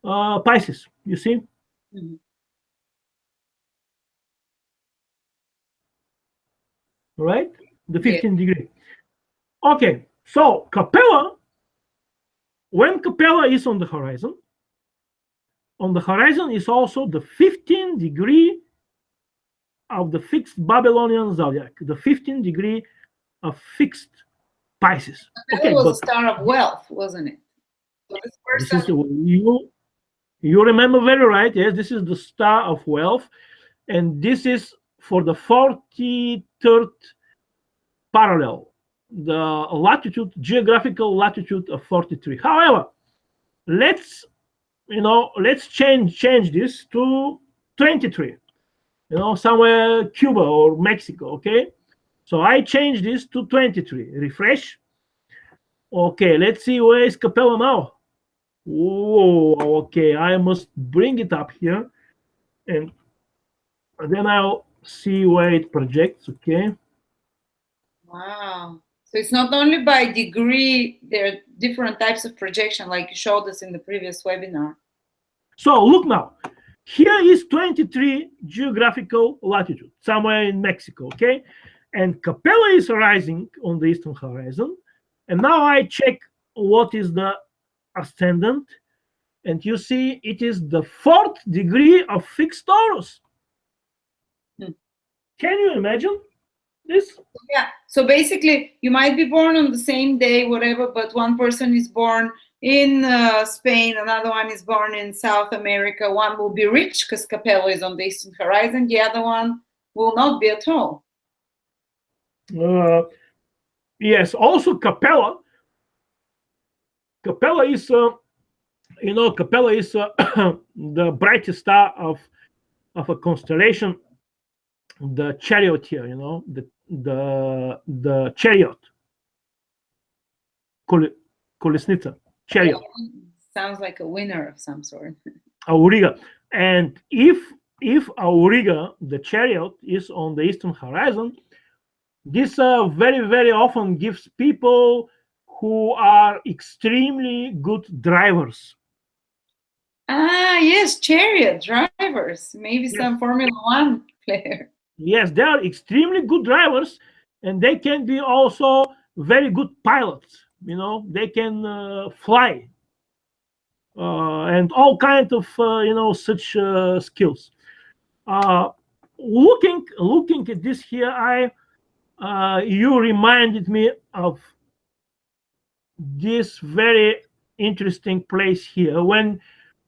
Pisces. You see? Right? The 15 degree. Okay, so Capella, when Capella is on the horizon is also the 15 degree of the fixed Babylonian zodiac, the 15 degree of fixed Pisces. Okay, was a star of wealth, wasn't it? So this is you remember very right. Yes, this is the star of wealth, and this is for the 43rd parallel, the latitude, geographical latitude of 43. However, let's change this to 23. Somewhere Cuba or Mexico. Okay, so I change this to 23. Refresh. Okay, let's see where is Capella now. Whoa, okay, I must bring it up here, and then I'll see where it projects. Okay. Wow. So it's not only by degree, there are different types of projection, like you showed us in the previous webinar. So look now. Here is 23 geographical latitude, somewhere in Mexico, okay? And Capella is rising on the eastern horizon. And now I check what is the ascendant, and you see it is the 4th degree of fixed Taurus. Can you imagine this? Yeah. So basically, you might be born on the same day, whatever, but one person is born in Spain, another one is born in South America. One will be rich because Capella is on the eastern horizon. The other one will not be at all. Yes. Also, Capella is, Capella is the brightest star of a constellation, the charioteer. The chariot, Колесница, chariot. Sounds like a winner of some sort. Auriga. And if Auriga, the chariot, is on the eastern horizon, this very, very often gives people who are extremely good drivers. Yes, chariot drivers. Maybe some Formula One player. Yes, they are extremely good drivers, and they can be also very good pilots. They can fly, and all kinds of such skills. Looking at this here, you reminded me of this very interesting place here when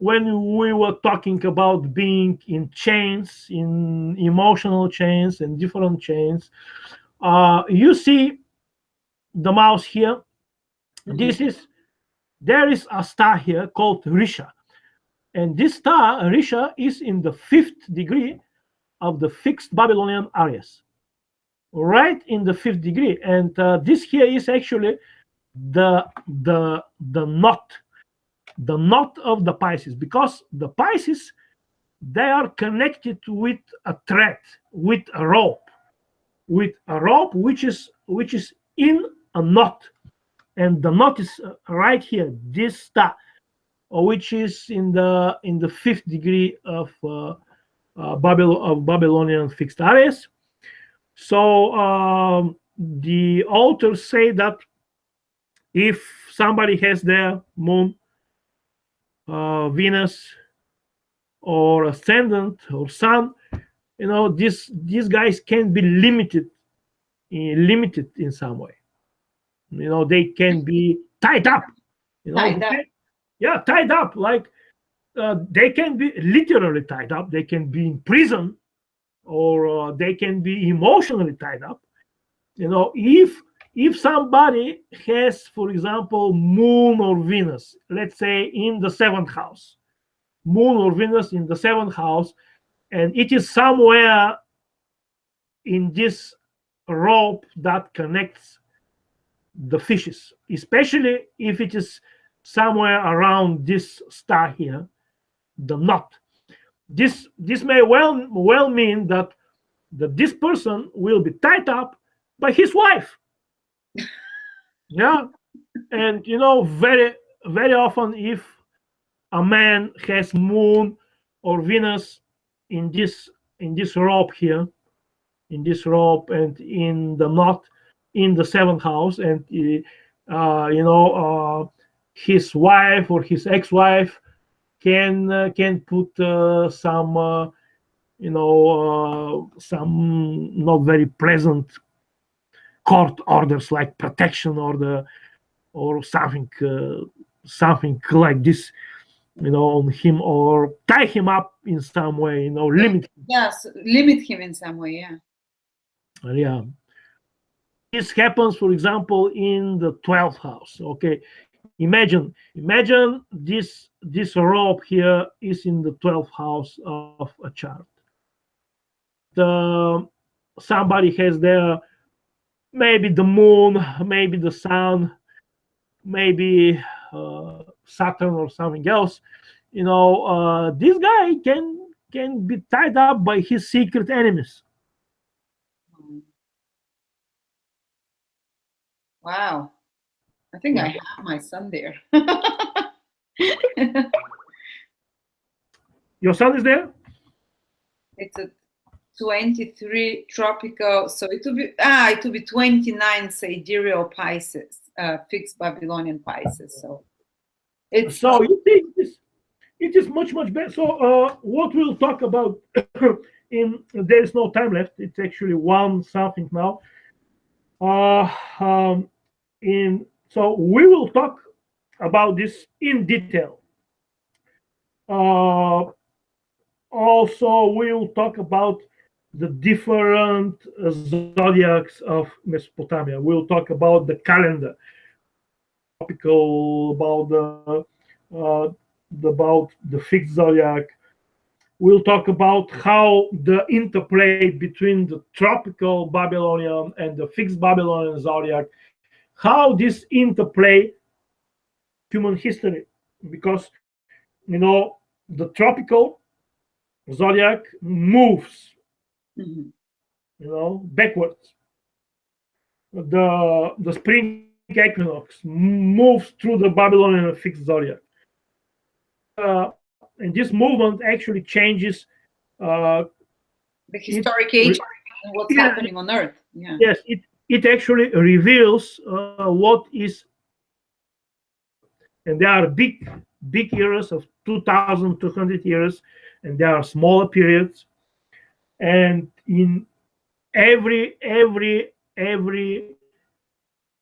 we were talking about being in chains, in emotional chains and different chains. You see the mouse here. There is a star here called Risha, and this star Risha is in the 5th degree of the fixed Babylonian Aries, right in the 5th degree. And this here is actually the knot of the Pisces, because the Pisces, they are connected with a thread, with a rope which is in a knot, and the knot is right here, this star, which is in the 5th degree of Babylonian fixed Aries. So the authors say that if somebody has their moon, Venus, or ascendant or sun, these guys can be limited in some way. They can be tied up. Tied up. Like they can be literally tied up. They can be in prison, or they can be emotionally tied up. If somebody has, for example, moon or Venus, let's say in the 7th house, moon or Venus in the 7th house, and it is somewhere in this rope that connects the fishes, especially if it is somewhere around this star here, the knot. This may well mean that this person will be tied up by his wife. Yeah. And very, very often, if a man has moon or Venus in this rope here, in this rope, and in the knot in the 7th house, and his wife or his ex-wife can put some some not very pleasant court orders, like protection order or something like this, on him, or tie him up in some way, limit him. Yes, limit him in some way. Yeah. This happens, for example, in the 12th house. Okay, imagine this rope here is in the 12th house of a chart. Somebody has there maybe the moon, maybe the sun, maybe Saturn or something else. This guy can be tied up by his secret enemies. Wow. I think I have my son there. Your sun is there? It's a 23 tropical, so it will be 29 sidereal Pisces, fixed Babylonian Pisces. So it's you think it is much better. So what we'll talk about there is no time left. It's actually one something now. So we will talk about this in detail. Also, we will talk about the different zodiacs of Mesopotamia. We'll talk about the calendar, topical about the fixed zodiac. We'll talk about how the interplay between the tropical Babylonian and the fixed Babylonian zodiac, how this interplay human history, because the tropical zodiac moves, backwards. The spring equinox moves through the Babylonian fixed zodiac. And this movement actually changes the historic age and what's happening on Earth. Yeah. Yes, it actually reveals what is, and there are big eras of 2,200 years, and there are smaller periods, and in every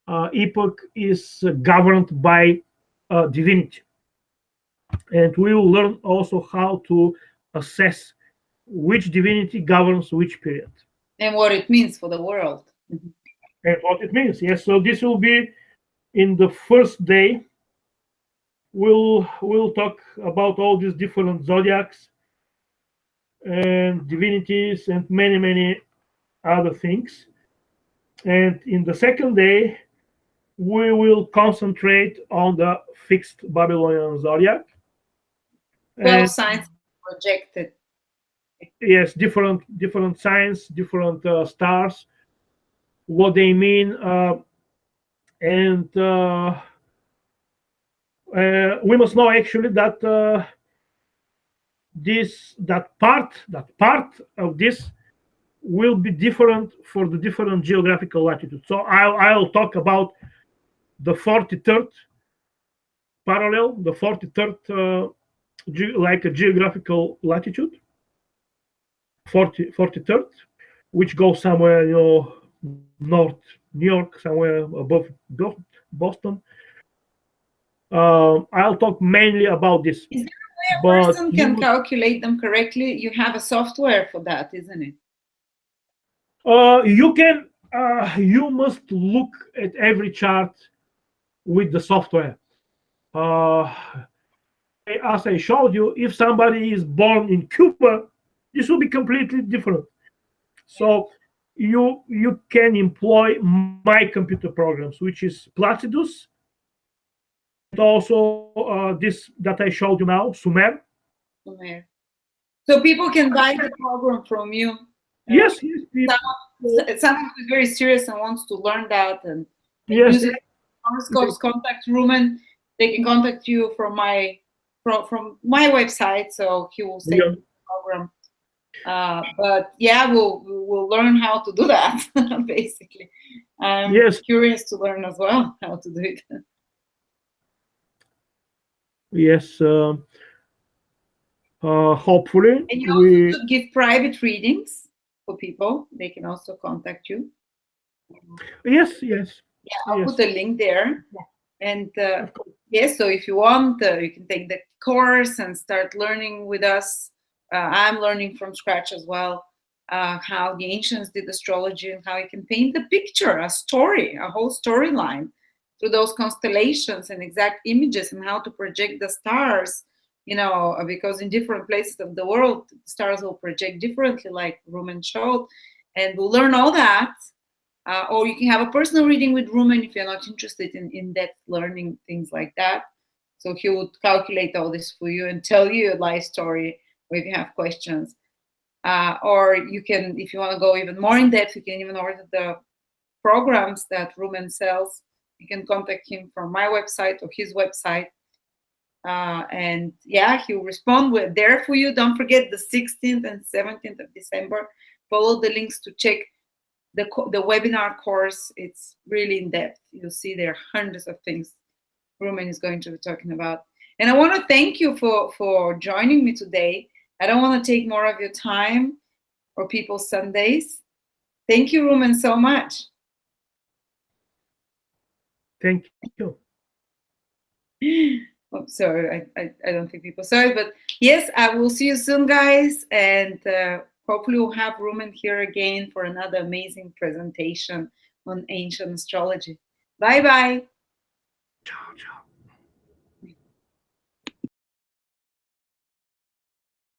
epoch is governed by divinity. And we will learn also how to assess which divinity governs which period. And what it means for the world. And what it means, yes. So this will be in the first day. We'll talk about all these different zodiacs and divinities and many other things. And in the second day, we will concentrate on the fixed Babylonian zodiac. 12 signs projected. Yes, different signs, different stars, what they mean, and we must know actually that that part of this will be different for the different geographical latitudes. So I'll talk about the 43rd parallel, the 43rd like a geographical latitude, 43rd, which goes somewhere, north New York, somewhere above Boston. I'll talk mainly about this. Is there a way a person can calculate them correctly? You have a software for that, isn't it? You can. You must look at every chart with the software. As I showed you, if somebody is born in Cuba, this will be completely different. So you can employ my computer programs, which is Placidus, and also this that I showed you now, Sumer. So people can buy the program from you. Yes. Someone who's very serious and wants to learn that and use it. Horoscopes, contact Rumen. They can contact you from my website, so he will save the program. But yeah, we'll learn how to do that. Basically, I'm curious to learn as well how to do it. Yes, hopefully. And you also give private readings for people. They can also contact you. Yes. Yeah, I'll put a link there. And yes, so if you want, you can take the course and start learning with us. I'm learning from scratch as well, how the ancients did astrology and how you can paint a picture, a story, a whole storyline through those constellations and exact images, and how to project the stars, because in different places of the world, stars will project differently, like Rumen showed. And we'll learn all that. Or you can have a personal reading with Rumen if you're not interested in in-depth learning things like that. So he would calculate all this for you and tell you a life story, or if you have questions. Or you can, if you want to go even more in depth, you can even order the programs that Rumen sells. You can contact him from my website or his website. And yeah, he'll respond. We're there for you. Don't forget the 16th and 17th of December. Follow the links to check the webinar course. It's really in depth. You'll see there are hundreds of things Rumen is going to be talking about. And I want to thank you for joining me today. I don't want to take more of your time or people's Sundays. Thank you, Rumen, so much. Thank you. Oh, sorry, I don't think people saw it, but yes, I will see you soon, guys, and hopefully we'll have Rumen here again for another amazing presentation on ancient astrology. Bye-bye. Ciao, ciao.